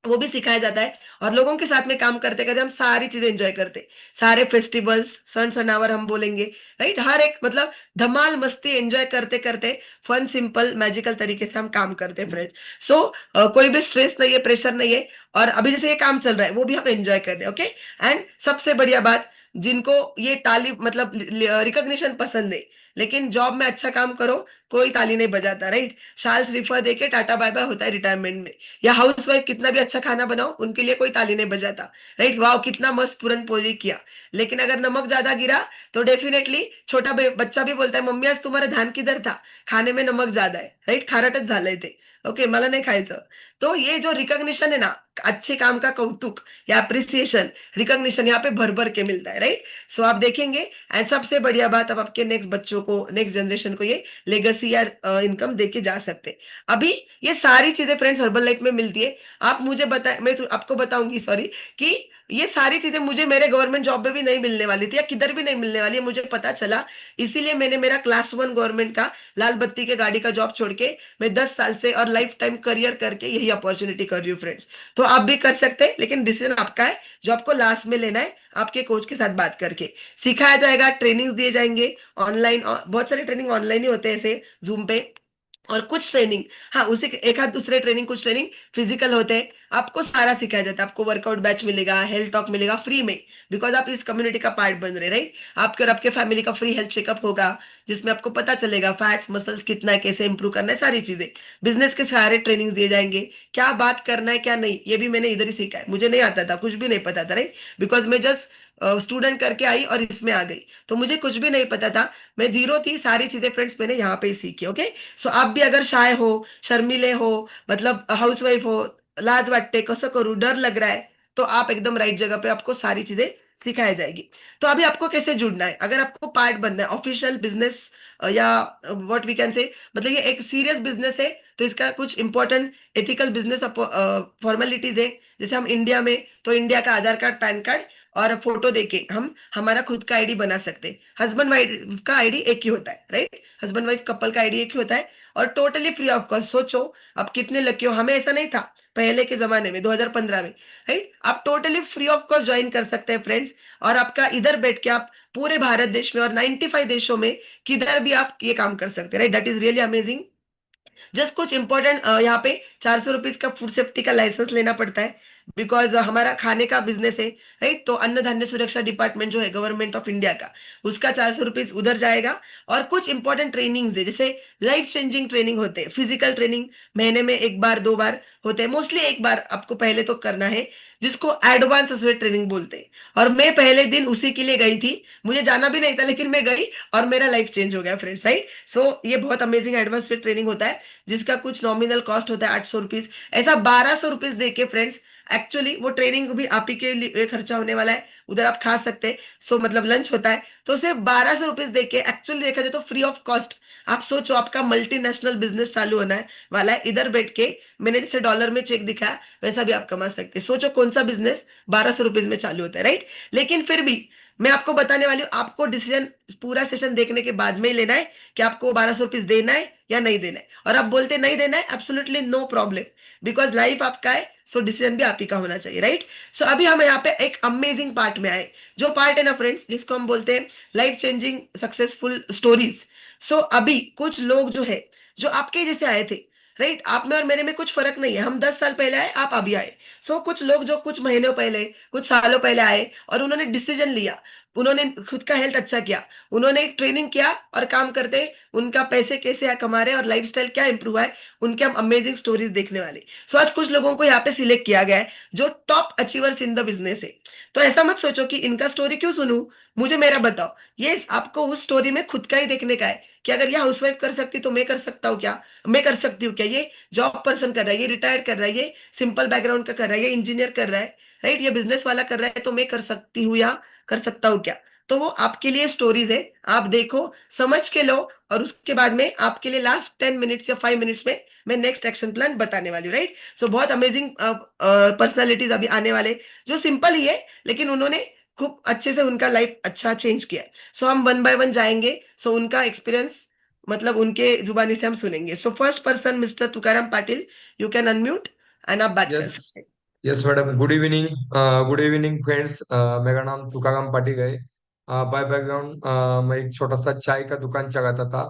S1: वो भी सिखाया जाता है, और लोगों के साथ में काम करते करते हम सारी चीजें एंजॉय करते हैं। सारे फेस्टिवल्स, सन सनावर हम बोलेंगे, राइट? हर एक मतलब धमाल मस्ती एंजॉय करते करते फन, सिंपल, मैजिकल तरीके से हम काम करते हैं फ्रेंड्स। सो कोई भी स्ट्रेस नहीं है, प्रेशर नहीं है, और अभी जैसे ये काम चल रहा है वो भी हम एंजॉय कर रहे हैं, ओके? एंड सबसे बढ़िया बात, जिनको ये ताली मतलब रिकॉग्निशन पसंद है, लेकिन जॉब में अच्छा काम करो, कोई ताली नहीं बजाता, राइट। शाल श्रीफल देके टाटा बाय बाय होता है रिटायरमेंट में। या हाउस वाइफ कितना भी अच्छा खाना बनाओ, उनके लिए कोई ताली नहीं बजाता, राइट। वाह कितना मस्त पूरन पोजी किया। लेकिन अगर नमक ज्यादा गिरा तो डेफिनेटली छोटा बच्चा भी बोलता है, मम्मी आज तुम्हारा ध्यान किधर था, खाने में नमक ज्यादा है, राइट, खारटच झालंय ते, ओके मला नाही खायचं। तो ये जो रिकॉग्निशन है ना, अच्छे काम का कौतुक या अप्रिसिएशन, रिकॉग्निशन यहाँ पे भर भर के मिलता है, राइट। सो आप देखेंगे। एंड सबसे बढ़िया बात, अब आपके नेक्स्ट बच्चों को, नेक्स्ट जनरेशन को ये लेगेसी या इनकम दे के जा सकते हैं। अभी ये सारी चीजें फ्रेंड्स हर्बल लाइफ में मिलती है। आप मुझे बता, मैं तो आपको बताऊंगी, सॉरी, कि ये सारी चीजें मुझे मेरे गवर्नमेंट जॉब में भी नहीं मिलने वाली थी या किधर भी नहीं मिलने वाली है, मुझे पता चला। इसीलिए मैंने मेरा क्लास 1 गवर्नमेंट का लाल बत्ती के गाड़ी का जॉब छोड़ के मैं 10 साल से और लाइफ टाइम करियर करके यही अपॉर्चुनिटी कर रही हूँ फ्रेंड्स। तो आप भी कर सकते हैं, लेकिन डिसीजन आपका है, जो आपको लास्ट में लेना है आपके कोच के साथ बात करके। सिखाया जाएगा, ट्रेनिंग्स दिए जाएंगे ऑनलाइन, बहुत सारे ट्रेनिंग ऑनलाइन ही होते हैं ऐसे जूम पे। और कुछ ट्रेनिंग, हाँ उसी एक आध दूसरे ट्रेनिंग, कुछ ट्रेनिंग फिजिकल होते हैं। आपको सारा सिखाया जाता है, आपको वर्कआउट बैच मिलेगा, हेल्थ टॉक मिलेगा फ्री में, बिकॉज आप इस कम्युनिटी का पार्ट बन रहे, राइट। आपके और आपके फैमिली का फ्री हेल्थ चेकअप होगा, जिसमें आपको पता चलेगा फैट्स मसल्स कितना है, कैसे इंप्रूव करना है, सारी चीजें। बिजनेस के सारे ट्रेनिंग्स दिए जाएंगे, क्या बात करना है क्या नहीं, ये भी मैंने इधर ही सीखा है, मुझे नहीं आता था, कुछ भी नहीं पता था, राइट। बिकॉज मैं जस्ट स्टूडेंट करके आई और इसमें आ गई, तो मुझे कुछ भी नहीं पता था, मैं जीरो थी। सारी चीजें फ्रेंड्स मैंने यहाँ पे ही सीखी, ओके। सो आप भी अगर शाय हो, शर्मिले हो, मतलब हाउसवाइफ हो, लाज वाटते कसं करू, डर लग रहा है, तो आप एकदम राइट जगह पे, आपको सारी चीजें सिखाई जाएगी। तो अभी आपको कैसे जुड़ना है, अगर आपको पार्ट बनना है ऑफिशियल बिजनेस, या व्हाट वी कैन से, मतलब ये एक सीरियस बिजनेस है, तो इसका कुछ इंपॉर्टेंट एथिकल बिजनेस फॉर्मेलिटीज है। जैसे हम इंडिया में, तो इंडिया का आधार कार्ड, पैन कार्ड और फोटो देके हम हमारा खुद का आईडी बना सकते हैं। हस्बैंड वाइफ का आईडी एक ही होता है, राइट, हस्बैंड वाइफ कपल का आईडी एक ही होता है, और टोटली फ्री ऑफ कॉस्ट। सोचो आप कितने लकी हो, हमें ऐसा नहीं था पहले के जमाने में 2015 में, राइट। आप totally free of cost join कर सकते हैं फ्रेंड्स, और आपका इधर बैठ के आप पूरे भारत देश में और 95 देशों में किधर भी आप ये काम कर सकते हैं, right. That is really amazing. Just कुछ इंपॉर्टेंट, यहाँ पे 400 रुपीज का फूड सेफ्टी का लाइसेंस लेना पड़ता है, बिकॉज हमारा खाने का बिजनेस है, राइट। तो अन्न धान्य सुरक्षा डिपार्टमेंट जो है गवर्नमेंट ऑफ इंडिया का, उसका 400 रुपीज उधर जाएगा। और कुछ इंपॉर्टेंट ट्रेनिंग्स है, जैसे लाइफ चेंजिंग ट्रेनिंग होते हैं, फिजिकल ट्रेनिंग महीने में 1 बार 2 बार होते हैं, मोस्टली 1 बार आपको पहले तो करना है, जिसको एडवांस स्वेट ट्रेनिंग बोलते हैं। और मैं पहले दिन उसी के लिए गई थी, मुझे जाना भी नहीं था, लेकिन मैं गई और मेरा लाइफ चेंज हो गया फ्रेंड्स, राइट। सो ये बहुत अमेजिंग एडवांस स्वेट ट्रेनिंग होता है, जिसका कुछ नॉमिनल कॉस्ट होता है 800 रुपीज। ऐसा 1200 रुपीज दे के फ्रेंड्स, एक्चुअली वो ट्रेनिंग भी आप ही के लिए खर्चा होने वाला है, उधर आप खा सकते हैं। सो मतलब लंच होता है, तो सिर्फ 1200 रुपीज दे के, एक्चुअली देखा जाए तो फ्री ऑफ कॉस्ट। आप सोचो आपका मल्टीनेशनल बिजनेस चालू होना है वाला है, इधर बैठ के मैंने जैसे डॉलर में चेक दिखाया वैसा भी आप कमा सकते हैं। सोचो कौन सा बिजनेस 1200 रुपीज में चालू होता है, राइट। लेकिन फिर भी मैं आपको बताने वाली हूँ, आपको डिसीजन पूरा सेशन देखने के बाद में ही लेना है कि आपको 1200 रुपीज देना है या नहीं देना है। और आप बोलते नहीं देना है, absolutely no problem, because life आपका है, सो डिसीजन भी आप ही का होना चाहिए, राइट। सो अभी हम यहाँ पे एक अमेजिंग पार्ट में आए, जो पार्ट है ना फ्रेंड्स, जिसको हम बोलते हैं लाइफ चेंजिंग सक्सेसफुल स्टोरीज। सो अभी कुछ लोग जो है, जो आपके जैसे आए थे, राइट, आप में और मेरे में कुछ फर्क नहीं है, हम 10 साल पहले आए, आप अभी आए। सो कुछ लोग जो कुछ महीनों पहले, कुछ सालों पहले आए और उन्होंने डिसीजन लिया, उन्होंने खुद का हेल्थ अच्छा किया, उन्होंने ट्रेनिंग किया और काम करते, उनका पैसे कैसे कमा रहे और लाइफस्टाइल क्या इंप्रूव है, उनके हम अमेजिंग स्टोरीज देखने वाले। सो आज कुछ लोगों को यहाँ पे सिलेक्ट किया गया है, जो top achievers in the business है। तो ऐसा मत सोचो कि इनका स्टोरी क्यों सुनूं, मुझे मेरा बताओ। ये आपको उस स्टोरी में खुद का ही देखने का है, कि अगर ये हाउसवाइफ कर सकती तो मैं कर सकता हूँ क्या, मैं कर सकती हूँ क्या, ये जॉब पर्सन कर रहा है, ये रिटायर कर रहा है, ये सिंपल बैकग्राउंड का कर रहा है, ये इंजीनियर कर रहा है, राइट, ये बिजनेस वाला कर रहा है, तो मैं कर सकती हूँ या कर सकता हूँ क्या। तो वो आपके लिए स्टोरीज है, आप देखो, समझ के लो, और उसके बाद में आपके लिए लास्ट 10 मिनट्स या 5 मिनट्स में मैं नेक्स्ट एक्शन प्लान बताने वाली हूँ, राइट। सो बहुत अमेजिंग पर्सनालिटीज अभी आने वाले, जो सिंपल ही है, लेकिन उन्होंने खूब अच्छे से उनका लाइफ अच्छा चेंज किया है। सो हम वन बाय वन जाएंगे, सो उनका एक्सपीरियंस मतलब उनके जुबानी से हम सुनेंगे। So first person mister Tukaram Patil, you can unmute and आप बात कर
S2: यस।
S1: सकते हैं।
S2: Yes madam, good evening. Good evening friends. मेरा नाम तुकाराम पाटिल है। बाय बैकग्राउंड मैं एक छोटा सा चाय का दुकान चलाता था,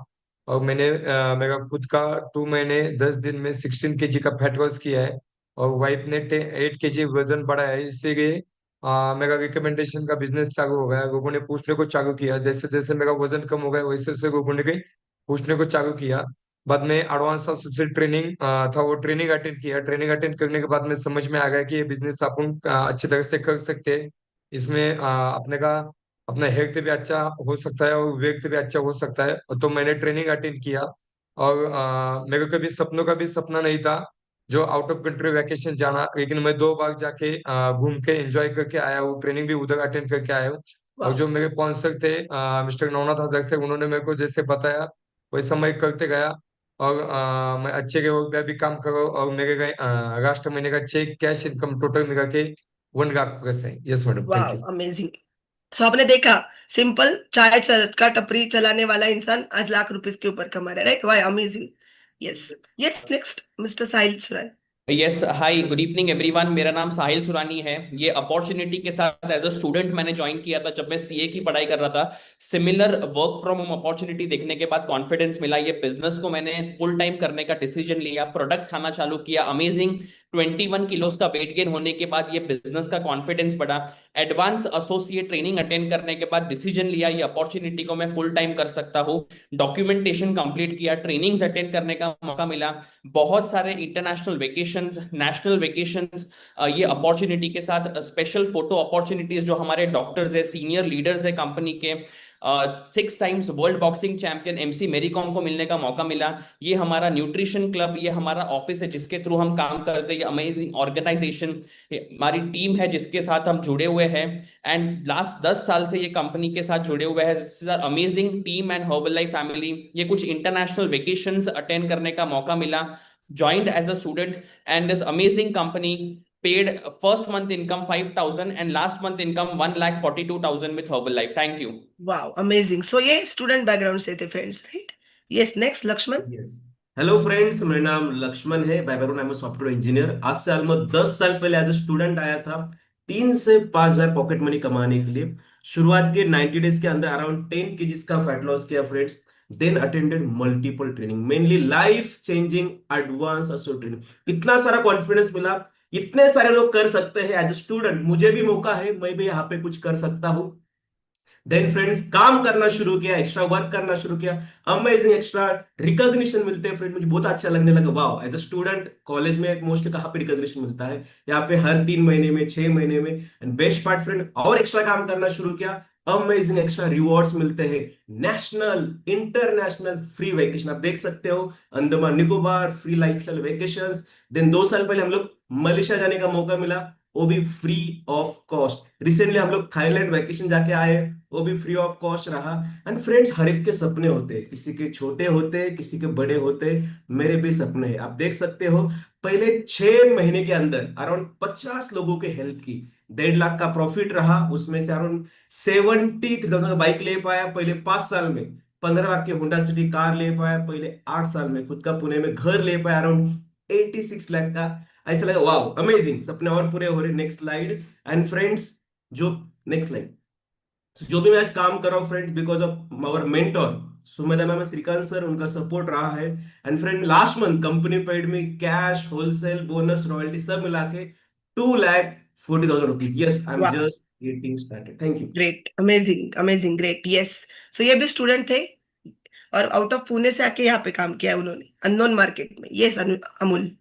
S2: और मैंने मेरा खुद का 2 महीने 10 दिन में 16 केजी का फैट लॉस किया है, और वाइफ ने 8 केजी वजन बढ़ाया है। इसीलिए मेरा रिकमेंडेशन का बिजनेस चालू हो गया। लोगों ने पूछने को चालू किया, जैसे जैसे मेरा वजन कम हो गया वैसे वैसे लोगों ने कहीं पूछने को चालू किया। बाद में एडवांस एसोसिएट ट्रेनिंग था, वो ट्रेनिंग अटेंड किया। ट्रेनिंग अटेंड करने के बाद में समझ में आ गया कि ये बिजनेस अपन अच्छी तरह से कर सकते हैं। इसमें अपने का अपना हेल्थ भी अच्छा हो सकता है और वेल्थ भी अच्छा हो सकता है। तो मैंने ट्रेनिंग अटेंड किया। और मेरे को कभी सपनों का भी सपना नहीं था जो आउट ऑफ कंट्री वैकेशन जाना, लेकिन मैं 2 बार जाके घूम के एंजॉय करके आया हूँ। ट्रेनिंग भी उधर अटेंड करके आया हूँ। और
S1: वाह।
S2: जो मेरे स्पॉन्सर थे मिस्टर नवनाथ हजार से, उन्होंने मेरे को जैसे बताया वैसा मैं करते गया। और मैं अच्छे के वर्क पे भी काम करो। और मेरे गए लास्ट महीने का चेक कैश इनकम टोटल मिला के 1 लाख प्लस है। यस मैडम, थैंक
S1: वाह
S2: यू।
S1: अमेजिंग। सो आपने देखा, सिंपल का टपरी चलाने वाला इंसान आज लाख रुपए के ऊपर कमा रहा है, राइट? वाह amazing. Yes. Yes, next mister Sahil Suran.
S3: Yes, hi, good evening everyone. मेरा नाम साहिल सुरानी है। ये अपॉर्चुनिटी के साथ एज अ स्टूडेंट मैंने ज्वाइन किया था जब मैं सीए की पढ़ाई कर रहा था। Similar work from home opportunity देखने के बाद कॉन्फिडेंस मिला। ये बिजनेस को मैंने फुल टाइम करने का डिसीजन लिया, प्रोडक्ट्स खाना चालू किया। अमेजिंग 21 किलोज का वेट गेन होने के बाद ये बिजनेस का कॉन्फिडेंस बढ़ा। एडवांस एसोसिएट ट्रेनिंग अटेंड करने के बाद डिसीजन लिया ये अपॉर्चुनिटी को मैं फुल टाइम कर सकता हूँ। डॉक्यूमेंटेशन कंप्लीट किया, ट्रेनिंग्स अटेंड करने का मौका मिला। बहुत सारे इंटरनेशनल वेकेशंस, नेशनल वेकेशंस, ये अपॉर्चुनिटी के साथ स्पेशल फोटो अपॉर्चुनिटीज जो हमारे डॉक्टर्स है, सीनियर लीडर्स है कंपनी के, 6 times world boxing champion MC मेरी कॉम को मिलने का मौका मिला। ये हमारा न्यूट्रिशन क्लब, ये हमारा ऑफिस है जिसके थ्रू हम काम करते हैं। ये अमेजिंग ऑर्गेनाइजेशन, हमारी टीम है जिसके साथ हम जुड़े हुए हैं। एंड लास्ट 10 साल से ये कंपनी के साथ जुड़े हुए हैं। Amazing team and herbal life family. ये कुछ इंटरनेशनल वेकेशंस अटेंड करने का मौका मिला। Joined as a student, and this amazing company paid first month income 5,000 and last month income 1,42,000 with Herbalife. Thank you.
S1: वाह अमेजिंग। सो ये स्टूडेंट बैकग्राउंड से थे friends, right? Yes, next Laxman.
S4: Yes. Hello friends, मेरा नाम लक्ष्मण है। By background I am software engineer. आज से ऑलमोस्ट 10 साल पहले एज अ स्टूडेंट आया था 3 से 5 हजार पॉकेट मनी कमाने के लिए। शुरुआत के 90 डेज के अंदर अराउंड 10 kgs का फैट लॉस किया friends. Then attended multiple training, mainly life changing advance असो ट्रेनिंग। इतना सारा कॉन्फिडेंस मिला, इतने सारे लोग कर सकते हैं एज अ स्टूडेंट, मुझे भी मौका है, मैं भी यहाँ पे कुछ कर सकता हूँ। देन फ्रेंड्स काम करना शुरू किया, एक्स्ट्रा वर्क करना शुरू किया। अमेजिंग एक्स्ट्रा रिकॉग्निशन मिलते हैं फ्रेंड, मुझे बहुत अच्छा लगने लगा। Wow, as a student college में मोस्टली कहाँ पे रिकॉग्निशन मिलता है? यहाँ पे हर 3 महीने में, 6 महीने में। एंड बेस्ट पार्ट फ्रेंड, और एक्स्ट्रा काम करना शुरू किया, अमेजिंग एक्स्ट्रा रिवॉर्ड्स मिलते हैं। नेशनल इंटरनेशनल फ्री वेकेशन, आप देख सकते हो, Andaman Nicobar free lifestyle vacations. Then 2 साल पहले हम लोग मलेशिया जाने का मौका मिला, वो भी फ्री ऑफ कॉस्ट। रिसेंटली हम लोग थाईलैंड वेकेशन जाके आए, वो भी फ्री ऑफ कॉस्ट रहा। एंड फ्रेंड्स, हर एक के सपने होते हैं, किसी के छोटे होते हैं, किसी के बड़े होते हैं। मेरे भी सपने हैं, आप देख सकते हो। पहले 6 महीने के अंदर अराउंड 50 लोगों के हेल्प की, 1.5 लाख का प्रॉफिट रहा। उसमें से अराउंड 73,000 का बाइक ले पाया पहले 5 साल में। 15 लाख की होंडा सिटी कार ले पाया पहले 8 साल में। खुद का पुणे में घर ले पाया अराउंड 86 लाख का। ऐसा लगा वाह अमेजिंग, सपने और पूरे हो रहे। Next slide. एंड फ्रेंड्स, जो नेक्स्ट स्लाइड, जो भी मैं आज काम कर रहा हूँ friends, because of our mentor Sumedha ma'am, Shrikant sir, उनका सपोर्ट रहा है। And friend, last month company paid में कैश, होलसेल, बोनस, रॉयल्टी सब मिला के 2,40,000 रुपीज। यस, आई एम
S1: वाह,
S4: just getting started. Thank you.
S1: Great, amazing amazing, great. Yes. So ये भी स्टूडेंट थे और आउट ऑफ पुणे से आके यहाँ पे काम किया है उन्होंने, अननोन मार्केट में। Yes, Amul.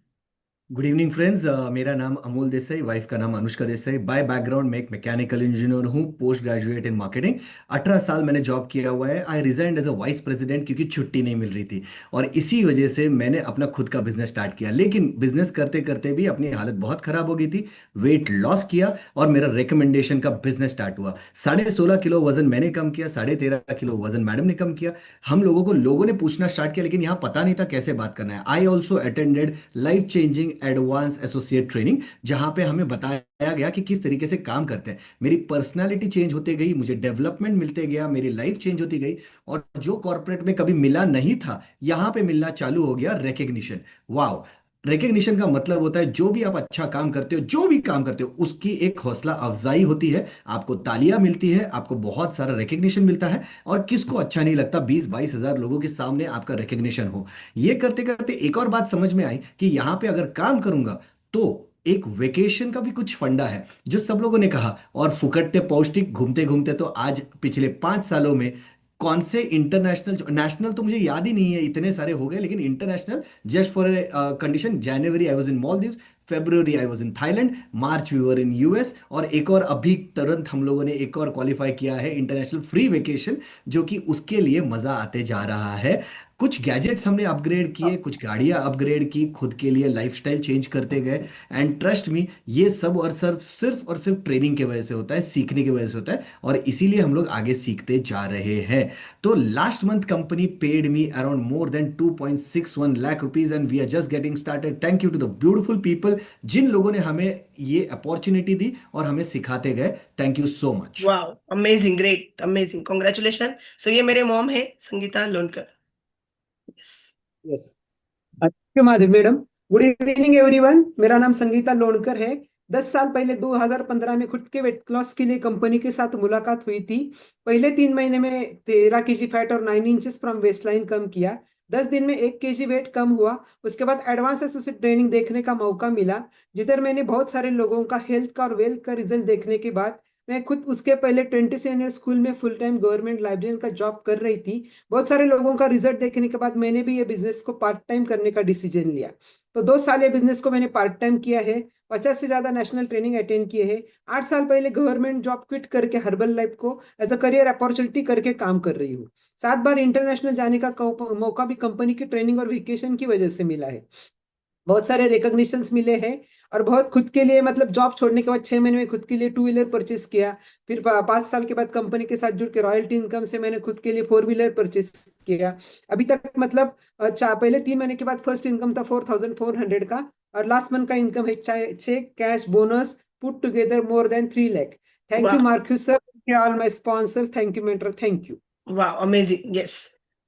S5: Good evening friends, मेरा नाम अमोल देसाई, वाइफ का नाम अनुष्का देसाई। बाय बैकग्राउंड मैं एक मैकेनिकल इंजीनियर हूँ, पोस्ट ग्रेजुएट इन मार्केटिंग। 18 साल मैंने जॉब किया हुआ है। I resigned as a vice president क्योंकि छुट्टी नहीं मिल रही थी, और इसी वजह से मैंने अपना खुद का बिजनेस स्टार्ट किया। लेकिन बिजनेस करते करते भी अपनी हालत बहुत खराब हो गई थी, वेट लॉस किया और मेरा रिकमेंडेशन का बिजनेस स्टार्ट हुआ। 16.5 किलो वजन मैंने कम किया, 13.5 किलो वजन मैडम ने कम किया। हम लोगों ने पूछना स्टार्ट किया, लेकिन यहाँ पता नहीं था कैसे बात करना है। I also attended life changing advance associate training, जहां पे हमें बताया गया कि किस तरीके से काम करते हैं। मेरी पर्सनालिटी चेंज होते गई, मुझे डेवलपमेंट मिलते गया, मेरी लाइफ चेंज होती गई। और जो कॉर्पोरेट में कभी मिला नहीं था, यहां पे मिलना चालू हो गया रिकग्निशन। वाओ, रिकग्निशन का मतलब होता है जो भी आप अच्छा काम करते हो, जो भी काम करते हो, उसकी एक हौसला अफजाई होती है, आपको तालियां मिलती है, आपको बहुत सारा रिकग्निशन मिलता है। और किसको अच्छा नहीं लगता 20-22 हजार लोगों के सामने आपका रिकग्निशन हो। ये करते करते एक और बात समझ में आई कि यहाँ पे अगर काम करूंगा तो एक वेकेशन का भी कुछ फंडा है जो सब लोगों ने कहा, और फुकटते पौष्टिक घूमते घूमते तो आज पिछले 5 सालों में कौन से इंटरनेशनल, नेशनल तो मुझे याद ही नहीं है, इतने सारे हो गए, लेकिन international just for condition, January I was in Maldives, February I was in Thailand, March we were in US, और एक और अभी तुरंत हम लोगों ने एक और क्वालिफाई किया है इंटरनेशनल फ्री वेकेशन, जो कि उसके लिए मजा आते जा रहा है। कुछ गैजेट्स हमने अपग्रेड किए, कुछ गाड़ियां अपग्रेड की, खुद के लिए लाइफस्टाइल चेंज करते गए, एंड ट्रस्ट मी, ये सब और सिर्फ और सिर्फ ट्रेनिंग की वजह से होता है, सीखने की वजह से होता है, और इसीलिए हम लोग आगे सीखते जा रहे हैं। तो last month company paid me around more than 2.61 lakh rupees, and we are just getting started. Thank you to the beautiful people जिन लोगों ने हमें ये अपॉर्चुनिटी दी और हमें सिखाते गए। Thank you so much.
S1: Wow, amazing, great, amazing, congratulation. So ये मेरे मॉम है, संगीता लोनकर। यस।
S6: यस। अच्छा Madhav madam, good evening everyone. मेरा नाम संगीता लोणकर है। 10 साल पहले 2015 में खुद के वेट लॉस के लिए कंपनी के साथ मुलाकात हुई थी। पहले 3 महीने में 13 kg फैट और 9 इंचेस फ्रॉम वेस्ट लाइन कम किया। 10 दिन में 1 kg वेट कम हुआ। उसके बाद एडवांस एसोसिएट ट्रेनिंग देखने का मौका मिला, जिधर मैंने बहुत सारे लोगों का हेल्थ का और वेल्थ का रिजल्ट देखने के बाद मैं खुद उसके पहले 20 स्कूल में फुल टाइम गवर्नमेंट लाइब्रेरियन का जॉब कर रही थी। बहुत सारे लोगों का रिजल्ट देखने के बाद मैंने भी ये बिजनेस को पार्ट टाइम करने का डिसीजन लिया। तो 2 साल ये बिजनेस को मैंने पार्ट टाइम किया है। 50 से ज्यादा नेशनल ट्रेनिंग अटेंड किए हैं। 8 साल पहले गवर्नमेंट जॉब क्विट करके हर्बल लाइफ को एज अ करियर अपॉर्चुनिटी करके काम कर रही हूँ। 7 बार इंटरनेशनल जाने का मौका भी कंपनी की ट्रेनिंग और वेकेशन की वजह से मिला है। बहुत सारे रिकॉग्निशंस मिले हैं, और बहुत खुद के लिए, मतलब जॉब छोड़ने के बाद 6 महीने में खुद के लिए 2 व्हीलर परचेस किया। फिर 5 साल के बाद कंपनी के साथ जुड़ के रॉयल्टी इनकम से मैंने खुद के लिए 4 व्हीलर परचेस किया। अभी तक मतलब पहले 3 महीने के बाद फर्स्ट इनकम था 4,400 का, और लास्ट मंथ का इनकम है cheque cash bonus put together more than 3 lakh. Thank you
S1: वाह,
S6: Marcus sir, all my sponsor, thank you mentor, thank you.
S1: वाह, amazing, yes,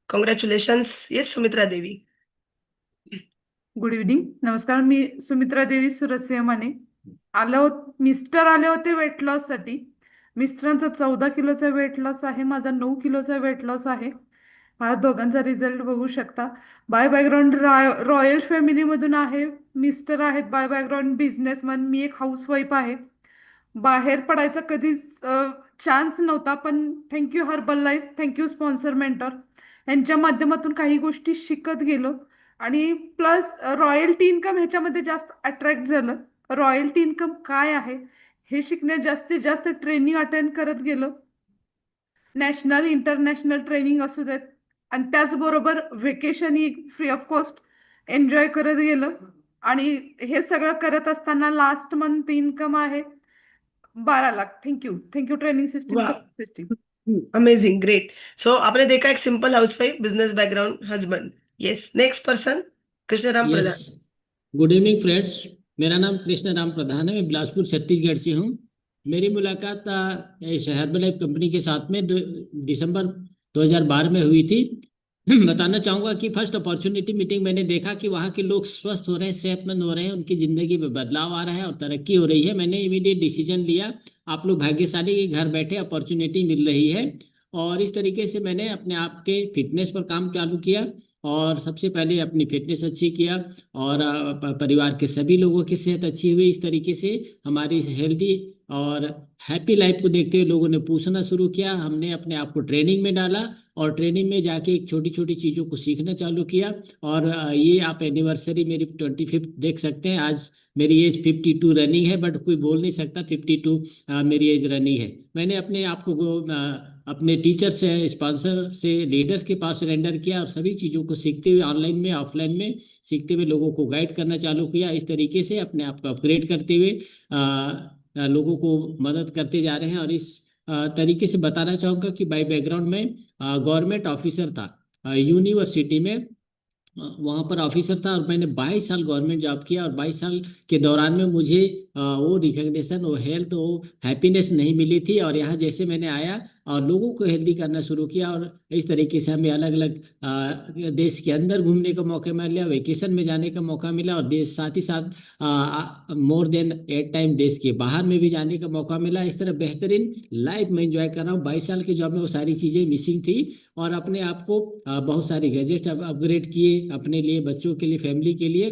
S1: congratulations. Yes, Sumitra Devi.
S7: Good evening, नमस्कार. मी सुमित्रा देवी सुरसे माने. मिस्टर आले होते वेट लॉस साठी. मिस्टरांचा 14 किलोचा वेट लॉस आहे, माझा 9 किलोचा वेट लॉस आहे. माझ्या दोघांचा रिझल्ट बघू शकता. बाय बॅकग्राऊंड रॉयल फॅमिलीमधून आहे. मिस्टर आहेत बाय बॅकग्राऊंड बिझनेसमॅन, मी एक हाऊसवाईफ आहे. बाहेर पडायचा कधीच चान्स नव्हता, पण thank you herbal life, thank you sponsor mentor यांच्या माध्यमातून काही गोष्टी शिकत गेलो. आणि प्लस रॉयल्टी इन्कम ह्याच्यामध्ये जास्त अट्रॅक्ट झालं. रॉयल्टी इन्कम काय आहे हे शिकण्यात जास्तीत जास्त ट्रेनिंग अटेंड करत गेलो. नॅशनल इंटरनॅशनल ट्रेनिंग असू देत, आणि त्याचबरोबर vacation he free of cost enjoy करत गेलो. आणि हे सगळं करत असताना लास्ट मंथ इन्कम आहे 12 lakh. Thank you, thank you training system,
S1: वाह,
S7: support system.
S1: Amazing, great. So आपने देखा एक simple housewife, business background, husband. Yes, next person, Krishnaram
S8: yes,
S1: Pradhan.
S8: Good evening friends. मेरा नाम कृष्ण राम प्रधान है, मैं बिलासपुर छत्तीसगढ़ से हूँ। मेरी मुलाकात इस हर्बल लाइफ कंपनी के साथ में दिसंबर 2012 में हुई थी। बताना चाहूँगा कि फर्स्ट अपॉर्चुनिटी मीटिंग मैंने देखा कि वहाँ के लोग स्वस्थ हो रहे हैं, सेहतमंद हो रहे हैं, उनकी ज़िंदगी में बदलाव आ रहा है और तरक्की हो रही है। मैंने इमीडिएट डिसीजन लिया, आप लोग भाग्यशाली कि घर बैठे अपॉर्चुनिटी मिल रही है। और इस तरीके से मैंने अपने आप के फिटनेस पर काम चालू किया, और सबसे पहले अपनी फिटनेस अच्छी किया, और परिवार के सभी लोगों की सेहत अच्छी हुई। इस तरीके से हमारी हेल्दी और हैप्पी लाइफ को देखते हुए लोगों ने पूछना शुरू किया। हमने अपने आप को ट्रेनिंग में डाला, और ट्रेनिंग में जाके एक छोटी छोटी चीज़ों को सीखना चालू किया। और ये आप एनिवर्सरी मेरी 25th देख सकते हैं। आज मेरी एज 52 रनिंग है, बट कोई बोल नहीं सकता 52 मेरी एज रनिंग है। मैंने अपने आप को अपने टीचर से, स्पॉन्सर से, लीडर्स के पास सरेंडर किया, और सभी चीज़ों को सीखते हुए ऑनलाइन में ऑफलाइन में सीखते हुए लोगों को गाइड करना चालू किया। इस तरीके से अपने आप को अपग्रेड करते हुए लोगों को मदद करते जा रहे हैं। और इस तरीके से बताना चाहूँगा कि बाय बैकग्राउंड में गवर्नमेंट ऑफिसर था यूनिवर्सिटी में, वहाँ पर ऑफिसर था, और मैंने 22 साल गवर्नमेंट जॉब किया। और 22 साल के दौरान में मुझे वो रिकग्निशन, वो हेल्थ, वो हैप्पीनेस नहीं मिली थी। और यहाँ जैसे मैंने आया और लोगों को हेल्दी करना शुरू किया, और इस तरीके से हमें अलग अलग देश के अंदर घूमने का मौका मिला, वेकेशन में जाने का मौका मिला, और देश साथ ही साथ मोर देन 8 टाइम देश के बाहर में भी जाने का मौका मिला। इस तरह बेहतरीन लाइफ में एंजॉय कर रहा हूँ। 22 साल के जॉब में वो सारी चीज़ें मिसिंग थी, और अपने आप को बहुत सारे गैजेट्स अपग्रेड किए अपने लिए, बच्चों के लिए, फैमिली के लिए।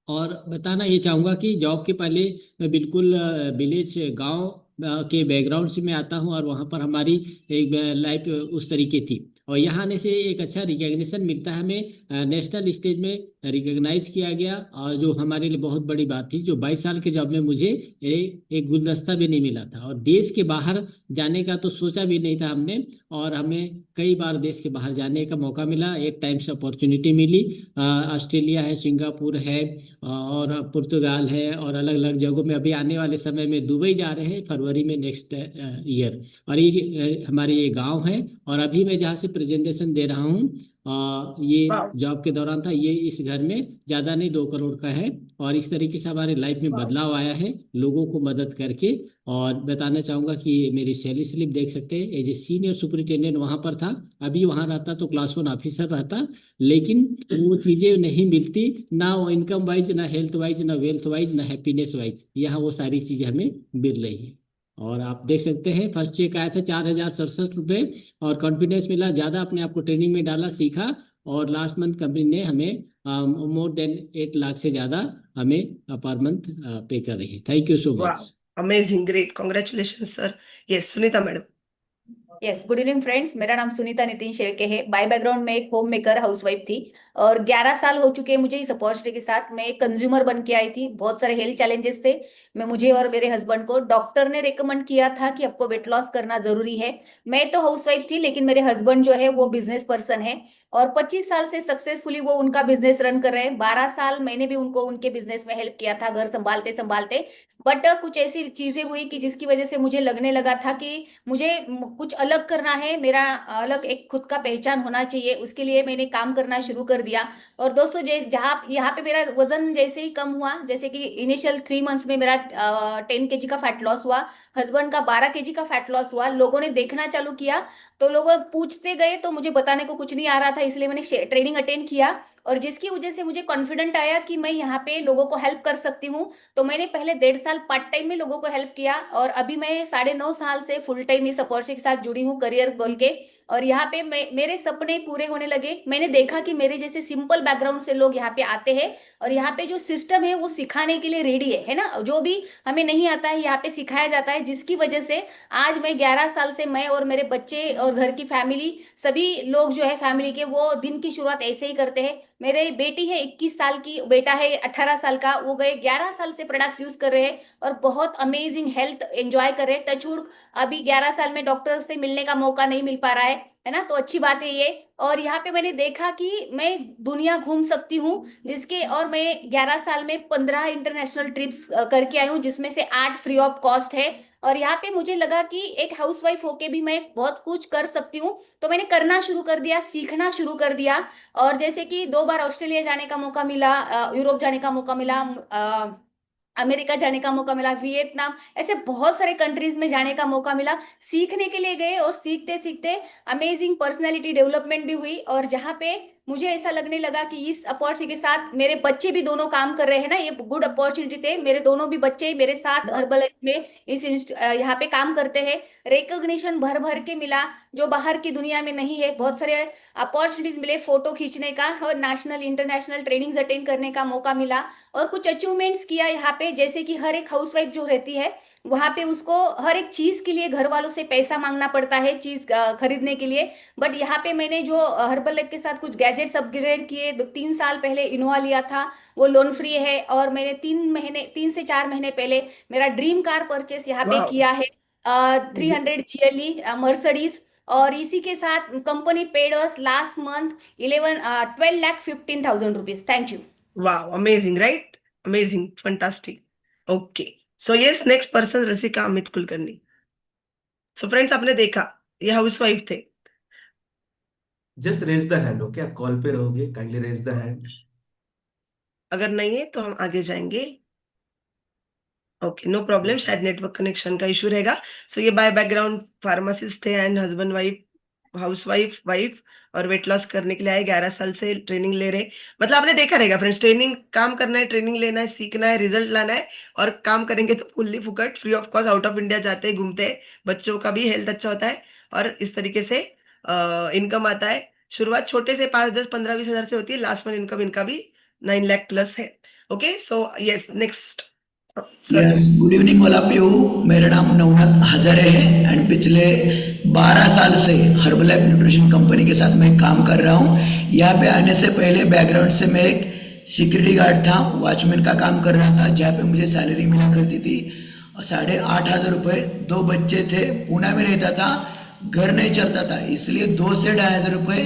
S8: और बताना ये चाहूँगा कि जॉब के पहले मैं बिल्कुल विलेज गांव के बैकग्राउंड से मैं आता हूँ, और वहाँ पर हमारी एक लाइफ उस तरीके थी। और यहाँ आने से एक अच्छा रिकग्निशन मिलता है हमें, नेशनल स्टेज में रिकग्नाइज किया गया, और जो हमारे लिए बहुत बड़ी बात थी। जो 22 साल के जॉब में मुझे एक गुलदस्ता भी नहीं मिला था, और देश के बाहर जाने का तो सोचा भी नहीं था हमने। और हमें कई बार देश के बाहर जाने का मौका मिला, 8 टाइम्स अपॉर्चुनिटी मिली। ऑस्ट्रेलिया है, सिंगापुर है, और पुर्तगाल है, और अलग अलग जगहों में। अभी आने वाले समय में दुबई जा रहे हैं फरवरी में नेक्स्ट ईयर। और ये हमारे ये गांव है, और अभी मैं जहाँ से प्रेजेंटेशन दे रहा हूँ, ये
S1: वाह
S8: जॉब के दौरान था। ये इस घर में ज़्यादा नहीं 2 करोड़ का है। और इस तरीके से हमारे लाइफ में
S1: वाह
S8: बदलाव आया है लोगों को मदद करके। और बताना चाहूँगा कि मेरी सैलरी स्लिप देख सकते हैं, एज ए सीनियर सुपरिटेंडेंट वहाँ पर था। अभी वहाँ रहता तो क्लास 1 ऑफिसर रहता, लेकिन वो चीज़ें नहीं मिलती, ना वो इनकम वाइज, ना हेल्थ वाइज, ना वेल्थ वाइज, ना हैप्पीनेस वाइज। यहाँ वो सारी चीज़ें हमें मिल रही है। और आप देख सकते हैं, फर्स्ट चेक आया था 4,067 रुपये, और कॉन्फिडेंस मिला, ज़्यादा अपने आप को ट्रेनिंग में डाला, सीखा। और लास्ट मंथ कंपनी ने हमें मोर देन 8 लाख से ज़्यादा हमें पर मंथ पे कर रही है। थैंक यू सो
S1: वाह
S8: much.
S1: Amazing, great, congratulation sir. Yes, Sunita madam.
S9: Yes, good evening friends. मेरा नाम सुनीता नितिन शेळके है। बाय बैकग्राउंड में एक होम मेकर हाउसवाइफ थी, और 11 साल हो चुके हैं मुझे इस अपॉर्चुनिटी के साथ। मैं एक कंज्यूमर बन के आई थी, बहुत सारे हेल्थ चैलेंजेस थे। मैं मुझे और मेरे हस्बैंड को डॉक्टर ने रेकमेंड किया था कि आपको वेट लॉस करना जरूरी है। मैं तो हाउसवाइफ थी, लेकिन मेरे हस्बैंड जो है वो बिजनेस पर्सन है, और 25 साल से सक्सेसफुली वो उनका बिजनेस रन कर रहे हैं। 12 साल मैंने भी उनको उनके बिजनेस में हेल्प किया था, घर संभालते संभालते। बट कुछ ऐसी चीजें हुई कि जिसकी वजह से मुझे लगने लगा था कि मुझे कुछ अलग करना है, मेरा अलग एक खुद का पहचान होना चाहिए। उसके लिए मैंने काम करना शुरू कर दिया। और दोस्तों, जैसे जहाँ यहाँ पे मेरा वजन जैसे ही कम हुआ, जैसे कि इनिशियल 3 मंथ्स में मेरा 10 kg का फैट लॉस हुआ, हस्बैंड का 12 kg का फैट लॉस हुआ। लोगों ने देखना चालू किया, तो लोग पूछते गए, तो मुझे बताने को कुछ नहीं आ रहा था, इसलिए मैंने ट्रेनिंग अटेंड किया। और जिसकी वजह से मुझे कॉन्फिडेंट आया कि मैं यहाँ पे लोगों को हेल्प कर सकती हूँ। तो मैंने पहले 1.5 साल पार्ट टाइम में लोगों को हेल्प किया, और अभी मैं 9.5 साल से फुल टाइम इस अपॉर्चुनिटी के साथ जुड़ी हूँ, करियर बोल के। और यहाँ पे मेरे सपने पूरे होने लगे। मैंने देखा कि मेरे जैसे सिंपल बैकग्राउंड से लोग यहाँ पे आते हैं, और यहाँ पे जो सिस्टम है वो सिखाने के लिए रेडी है ना। जो भी हमें नहीं आता है यहाँ पे सिखाया जाता है, जिसकी वजह से आज मैं 11 साल से, मैं और मेरे बच्चे और घर की फैमिली, सभी लोग जो है फैमिली के, वो दिन की शुरुआत ऐसे ही करते हैं। मेरे बेटी है 21 साल की, बेटा है 18 साल का। वो गए 11 साल से प्रोडक्ट्स यूज कर रहे हैं, और बहुत अमेजिंग हेल्थ एंजॉय कर रहे हैं। टचवुड, अभी 11 साल में डॉक्टर से मिलने का मौका नहीं मिल पा रहा है ना, तो अच्छी बात है ये। और यहाँ पे मैंने देखा कि मैं दुनिया घूम सकती हूँ, जिसके, और मैं 11 साल में 15 इंटरनेशनल ट्रिप्स करके आई हूँ, जिसमें से 8 फ्री ऑफ कॉस्ट है। और यहाँ पे मुझे लगा कि एक हाउसवाइफ होके भी मैं बहुत कुछ कर सकती हूँ, तो मैंने करना शुरू कर दिया, सीखना शुरू कर दिया। और जैसे कि 2 बार ऑस्ट्रेलिया जाने का मौका मिला, यूरोप जाने का मौका मिला, अमेरिका जाने का मौका मिला, वियतनाम, ऐसे बहुत सारे कंट्रीज में जाने का मौका मिला। सीखने के लिए गए, और सीखते सीखते अमेजिंग पर्सनालिटी डेवलपमेंट भी हुई। और जहाँ पे मुझे ऐसा लगने लगा कि इस अपॉर्चुनिटी के साथ मेरे बच्चे भी दोनों काम कर रहे हैं ना, ये गुड अपॉर्चुनिटी थे। मेरे दोनों भी बच्चे मेरे साथ हर्बल में यहाँ पे काम करते हैं। रिकॉग्निशन भर भर के मिला, जो बाहर की दुनिया में नहीं है। बहुत सारे अपॉर्चुनिटीज मिले, फोटो खींचने का और नेशनल इंटरनेशनल ट्रेनिंग्स अटेंड करने का मौका मिला। और कुछ अचीवमेंट्स किया यहाँ पे, जैसे कि हर एक हाउसवाइफ जो रहती है, वहां पे उसको हर एक चीज के लिए घर वालों से पैसा मांगना पड़ता है, चीज खरीदने के लिए। बट यहाँ पे मैंने जो हर्बल लाइफ के साथ कुछ गैजेट्स अपग्रेड किए। 3 साल पहले इनोवा लिया था, वो लोन फ्री है। और मैंने 3 से 4 महीने पहले मेरा ड्रीम कार परचेस यहाँ पे
S1: वाह
S9: किया है, 300 GLE मर्सिडीज। और इसी के साथ company paid us last month 12,15,000 rupees. Thank you.
S1: वाह amazing, right, amazing, fantastic. Okay, so yes, next person Rasika Amit Kulkarni. So friends, आपने देखा ये हाउसवाइफ थे।
S4: Just raise the hand. Okay, आप कॉल पे रहोगे, काइंडली रेज द हैंड।
S1: अगर नहीं है तो हम आगे जाएंगे। ओके, नो प्रॉब्लम, शायद नेटवर्क कनेक्शन का इशू रहेगा। सो ये बाय बैकग्राउंड फार्मासिस्ट थे, and husband wife, housewife wife, और वेट लॉस करने के लिए आए। 11 साल से ट्रेनिंग ले रहे। मतलब आपने देखा रहेगा फ्रेंड्स, ट्रेनिंग, काम करना है, ट्रेनिंग लेना है, सीखना है, रिजल्ट लाना है, और काम करेंगे तो फुल्ली फुकट, free of cost, out of India जाते हैं, घूमते हैं, बच्चों का भी हेल्थ अच्छा होता है, और इस तरीके से इनकम आता है। शुरुआत छोटे से 5, 10, 15, 20 हजार से होती है। लास्ट में इनकम इनका भी 9 लाख प्लस है। Okay, so yes, next
S10: yes, good evening all of you. मेरा नाम नवनाथ हजारे है एंड पिछले 12 साल से हर्बलाइफ न्यूट्रिशन कंपनी के साथ मैं काम कर रहा हूँ। यहाँ पे आने से पहले बैकग्राउंड से मैं एक सिक्योरिटी गार्ड था, वॉचमैन का काम कर रहा था, जहाँ पे मुझे सैलरी मिला करती थी 8,500 रुपये। 2 बच्चे थे, पुणे में रहता था, घर नहीं चलता था, इसलिए 2 से 2,500 रुपये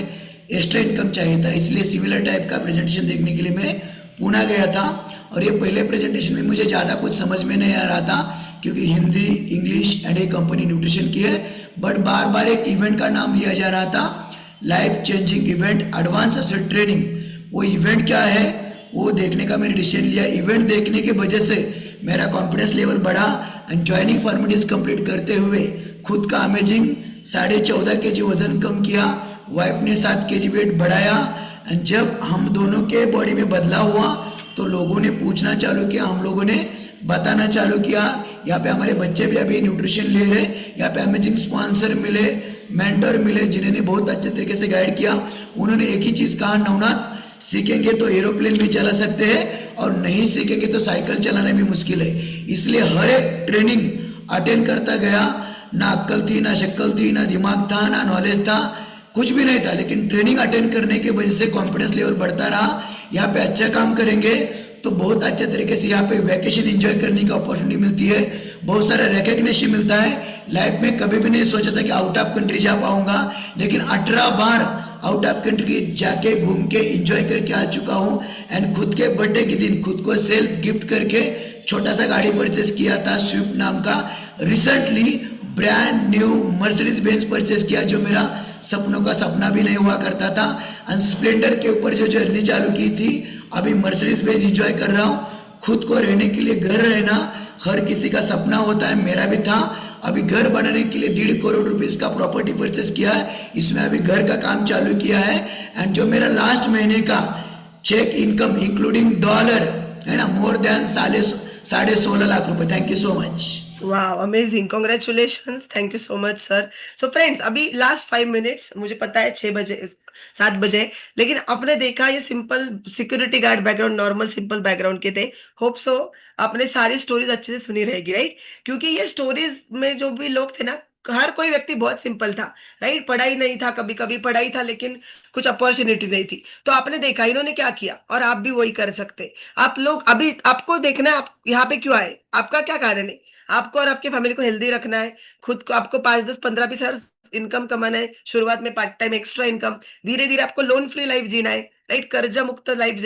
S10: एक्स्ट्रा इनकम चाहिए था। इसलिए सिमिलर टाइप का प्रेजेंटेशन देखने के लिए मैं पुणे गया था। और ये पहले प्रेजेंटेशन में मुझे ज़्यादा कुछ समझ में नहीं आ रहा था, क्योंकि हिंदी, इंग्लिश एंड ये कंपनी न्यूट्रिशन की है, बट बार बार एक इवेंट का नाम लिया जा रहा था, life changing event advance asset training. वो इवेंट क्या है वो देखने का मैंने डिसीजन लिया। इवेंट देखने की वजह से मेरा कॉन्फिडेंस लेवल बढ़ा एंड ज्वाइनिंग फॉर्मेलिटीज कंप्लीट करते हुए खुद का अमेजिंग 14.5 kg वजन कम किया, वाइफ ने 7 kg वेट बढ़ाया। एंड जब हम दोनों के बॉडी में बदलाव हुआ तो लोगों ने पूछना चालू किया, हम लोगों ने बताना चालू किया। यहाँ पे हमारे बच्चे भी अभी न्यूट्रिशन ले रहे, यहाँ पे अमेजिंग स्पॉन्सर मिले, मेंटर मिले, जिन्होंने बहुत अच्छे तरीके से गाइड किया। उन्होंने एक ही चीज कहा, नवनाथ सीखेंगे तो एरोप्लेन भी चला सकते हैं और नहीं सीखेंगे तो साइकिल चलाना भी मुश्किल है। इसलिए हर एक ट्रेनिंग अटेंड करता गया। ना अक्ल थी, ना शक्ल थी, ना दिमाग था, ना नॉलेज था, कुछ भी नहीं था, लेकिन ट्रेनिंग अटेंड करने की वजह से कॉन्फिडेंस लेवल बढ़ता रहा। यहाँ पे अच्छा काम करेंगे तो बहुत अच्छे तरीके से यहाँ पे वैकेशन एंजॉय करने की अपॉर्चुनिटी मिलती है, बहुत सारा रिकग्निशन मिलता है। लाइफ में कभी भी नहीं सोचा था कि आउट ऑफ कंट्री जा पाऊंगा, लेकिन 18 बार आउट ऑफ कंट्री जाके घूम के एंजॉय करके आ चुका हूँ। एंड खुद के बर्थडे के दिन खुद को सेल्फ गिफ्ट करके छोटा सा गाड़ी परचेस किया था, स्विफ्ट नाम का। Recently brand new Mercedes Benz purchase किया, जो मेरा सपनों का सपना भी नहीं हुआ करता था। एंड स्प्लेंडर के ऊपर जो जर्नी चालू की थी, अभी मर्सिडीज बेंज एंजॉय कर रहा हूँ। खुद को रहने के लिए घर रहना हर किसी का सपना होता है, मेरा भी था। अभी घर बनाने के लिए 1.5 करोड़ रुपीस का प्रॉपर्टी परचेस किया है, इसमें अभी घर का काम चालू किया है। एंड जो मेरा लास्ट महीने का चेक इनकम इंक्लूडिंग डॉलर है ना, मोर देन 16.5 लाख रुपए। Thank you so much.
S1: वाह, amazing, congratulations, thank you so much sir. So friends, अभी लास्ट 5 मिनट्स, मुझे पता है 6 बजे 7 बजे, लेकिन आपने देखा ये simple security guard background, normal simple background के थे। होप सो आपने सारी स्टोरीज अच्छे से सुनी रहेगी, राइट? क्योंकि ये स्टोरीज में जो भी लोग थे ना, हर कोई व्यक्ति बहुत सिंपल था, राइट? पढ़ाई नहीं था, कभी कभी पढ़ाई था लेकिन कुछ अपॉर्चुनिटी नहीं थी। तो आपने देखा इन्होंने क्या किया, और आप भी वही कर सकते। आप लोग अभी आपको देखना है आप यहाँ पे क्यों आए, आपका क्या कारण है। आपको और आपके फैमिली को हेल्दी रखना है, खुद को आपको 5, 10, 15, 20 हज़ार इनकम कमाना है, शुरुआत में पार्ट टाइम एक्स्ट्रा इनकम, धीरे धीरे आपको लोन फ्री लाइफ जीना है, राइट? कर्जा मुक्त लाइफ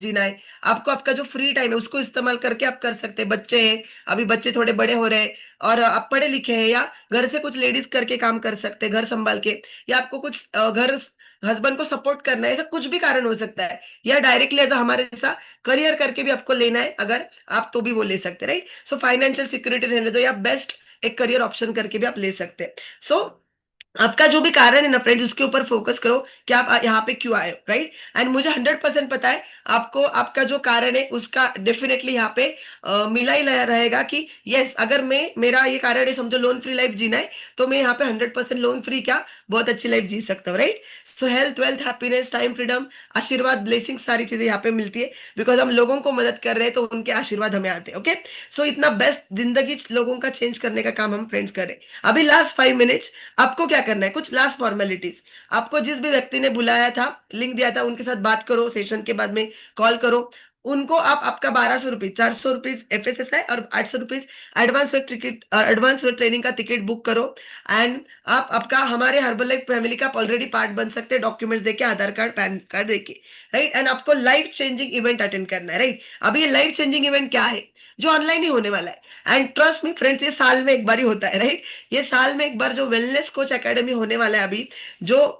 S1: जीना है आपको। आपका जो फ्री टाइम है उसको इस्तेमाल करके आप कर सकते हैं। बच्चे हैं, अभी बच्चे थोड़े बड़े हो रहे हैं और आप पढ़े लिखे हैं, या घर से कुछ लेडीज करके काम कर सकते हैं, घर संभाल के, या आपको कुछ घर हस्बैंड को सपोर्ट करना है, ऐसा कुछ भी कारण हो सकता है, या डायरेक्टली एज हमारे जैसा करियर करके भी आपको लेना है, अगर आप तो भी वो ले सकते हैं, राइट? सो फाइनेंशियल सिक्योरिटी रहने दो, या बेस्ट एक करियर ऑप्शन करके भी आप ले सकते हैं। सो आपका जो भी कारण है ना फ्रेंड्स, उसके ऊपर फोकस करो कि आप यहाँ पे क्यों आए हो, राइट? एंड मुझे 100% पता है आपको, आपका जो कारण है उसका डेफिनेटली यहाँ पे मिला ही रहेगा कि यस, अगर मेरा ये कारण है, समझो लोन फ्री लाइफ जीना है, तो मैं यहाँ पे 100% लोन फ्री क्या बहुत अच्छी लाइफ जी सकता हूँ, राइट? सो health, wealth, happiness, time, freedom, आशीर्वाद, ब्लेसिंग, सारी चीजें यहाँ पे मिलती है, बिकॉज हम लोगों को मदद कर रहे हैं तो उनके आशीर्वाद हमें आते हैं। ओके, सो इतना बेस्ट जिंदगी लोगों का चेंज करने का काम हम फ्रेंड्स करें। अभी लास्ट 5 मिनट्स आपको क्या करना है, कुछ लास्ट फॉर्मेलिटीज। आपको जिस भी व्यक्ति ने बुलाया था, लिंक दिया था, उनके साथ बात करो, सेशन के बाद में कॉल करो उनको। आप आपका 1200 रुपीज, 400 रुपीज FSSI और 800 rupees advance ticket, advance training का टिकट बुक करो। एंड आप आपका हमारे हर्बलाइफ फैमिली का ऑलरेडी पार्ट बन सकते हैं, डॉक्यूमेंट्स देके, आधार कार्ड, पैन कार्ड देके, राइट? एंड आपको लाइफ चेंजिंग इवेंट अटेंड करना है, राइट? अभी ये लाइफ चेंजिंग इवेंट क्या है, जो ऑनलाइन ही होने वाला है। एंड ट्रस्ट मी फ्रेंड्स, ये साल में एक बार ही होता है, राइट? ये साल में एक बार जो वेलनेस कोच एकेडमी होने वाला है अभी, जो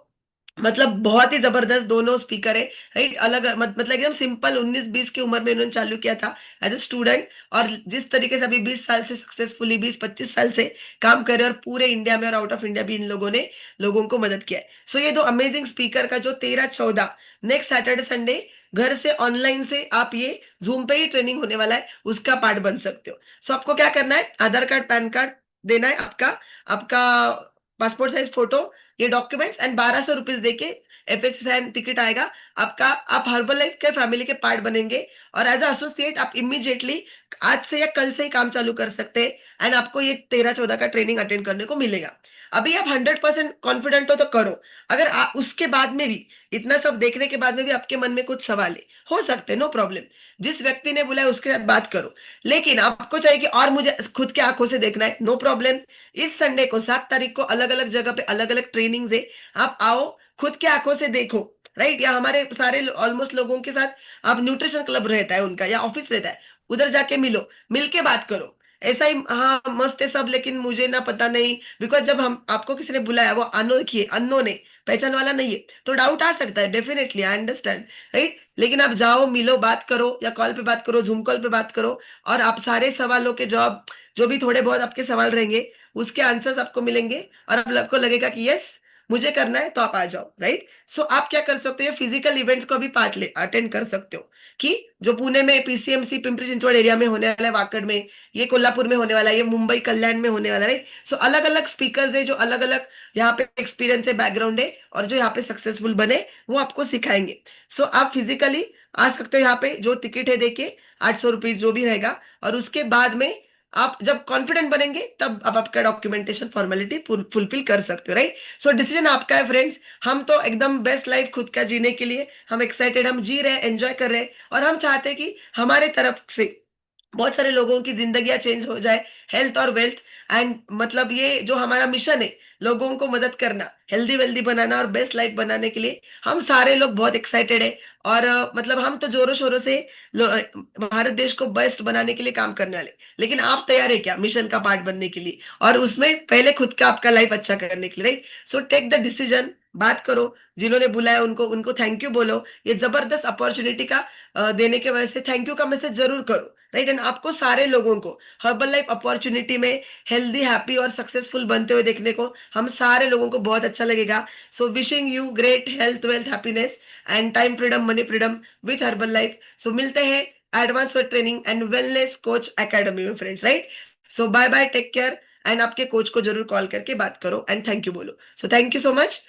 S1: मतलब बहुत ही जबरदस्त, दोनों स्पीकर है, राइट? अलग मतलब एकदम सिंपल, 19-20 की उम्र में इन्होंने चालू किया था एज ए स्टूडेंट, और जिस तरीके से अभी 20 साल से सक्सेसफुली, 20-25 साल से काम करे, और पूरे इंडिया में और आउट ऑफ इंडिया भी इन लोगों ने लोगों को मदद किया है। सो ये 2 अमेजिंग स्पीकर का जो 13-14 नेक्स्ट सैटरडे संडे घर से ऑनलाइन से आप ये जूम पे ही ट्रेनिंग होने वाला है, उसका पार्ट बन सकते हो। सो आपको क्या करना है, आधार कार्ड, पैन कार्ड देना है, आपका पासपोर्ट साइज फोटो, ये डॉक्यूमेंट्स, एंड 1200 रुपीज देके FSSAI टिकट आएगा आपका, आप हर्बल लाइफ के फैमिली के पार्ट बनेंगे और एज एसोसिएट आप इमीडिएटली आज से या कल से ही काम चालू कर सकते हैं एंड आपको ये 13-14 का ट्रेनिंग अटेंड करने को मिलेगा। अभी आप 100% कॉन्फिडेंट हो तो करो। अगर उसके बाद में भी, इतना सब देखने के बाद में भी आपके मन में कुछ सवाल हो सकते, नो प्रॉब्लम, जिस व्यक्ति ने बोला है उसके साथ बात करो। लेकिन आपको चाहिए कि और मुझे खुद के आंखों से देखना है, नो प्रॉब्लम। इस संडे को 7 तारीख को अलग अलग जगह पे अलग अलग ट्रेनिंग है, आप आओ, खुद के आंखों से देखो, राइट। या हमारे सारे ऑलमोस्ट लोगों के साथ आप न्यूट्रिशन क्लब रहता है उनका या ऑफिस रहता है, उधर जाके मिलो, मिल के बात करो। ऐसा ही हाँ मस्त है सब, लेकिन मुझे ना पता नहीं, बिकॉज जब हम आपको किसी ने बुलाया वो अनोखी है, अननोन है, पहचान वाला नहीं है, तो डाउट आ सकता है, डेफिनेटली आई अंडरस्टैंड, राइट। लेकिन आप जाओ, मिलो, बात करो, या कॉल पे बात करो, जूम कॉल पे बात करो, और आप सारे सवालों के जवाब, जो भी थोड़े बहुत आपके सवाल रहेंगे उसके आंसर्स आपको मिलेंगे, और आपको लगेगा कि यस मुझे करना है, तो आप आ जाओ, राइट। सो आप क्या कर सकते हो, फिजिकल इवेंट्स को भी पार्ट ले अटेंड कर सकते हो, कि जो पुणे में PCMC पिंपरी चिंचवड एरिया में होने वाला है, वाकड़ में, ये कोल्हापुर में होने वाला है, ये मुंबई कल्याण में होने वाला है, राइट। सो अलग अलग स्पीकर्स है जो अलग अलग यहाँ पे एक्सपीरियंस है, बैकग्राउंड है, और जो यहाँ पे सक्सेसफुल बने वो आपको सिखाएंगे। सो आप फिजिकली आ सकते हो, यहाँ पे जो टिकट है देखिए 800 रुपीज जो भी रहेगा, और उसके बाद में आप जब कॉन्फिडेंट बनेंगे तब आप आपका डॉक्यूमेंटेशन फॉर्मेलिटी फुलफिल कर सकते हो, राइट। सो डिसीजन आपका है फ्रेंड्स। हम तो एकदम बेस्ट लाइफ खुद का जीने के लिए हम एक्साइटेड, हम जी रहे हैं, एंजॉय कर रहे हैं, और हम चाहते हैं कि हमारे तरफ से बहुत सारे लोगों की जिंदगियां चेंज हो जाए, हेल्थ और वेल्थ एंड, मतलब ये जो हमारा मिशन है, लोगों को मदद करना, हेल्दी वेल्दी बनाना और बेस्ट लाइफ बनाने के लिए हम सारे लोग बहुत एक्साइटेड है। और मतलब हम तो जोरों शोरों से भारत देश को बेस्ट बनाने के लिए काम करने वाले, लेकिन आप तैयार है क्या मिशन का पार्ट बनने के लिए, और उसमें पहले खुद का आपका लाइफ अच्छा करने के लिए, right. So take the decision, बात करो, जिन्होंने बुलाया उनको उनको थैंक यू बोलो, ये जबरदस्त अपॉर्चुनिटी का देने के वजह से थैंक यू का मैसेज जरूर करो, राइट। एंड आपको सारे लोगों को हर्बल लाइफ अपॉर्चुनिटी में हेल्दी, हैप्पी और सक्सेसफुल बनते हुए देखने को हम सारे लोगों को बहुत अच्छा लगेगा। So wishing you great health, wealth, happiness and time freedom, money freedom with Herbalife. So मिलते हैं advance training and wellness coach academy में friends, right. So bye bye, take care, and आपके कोच को जरूर कॉल करके बात करो एंड थैंक यू बोलो। So thank you so much.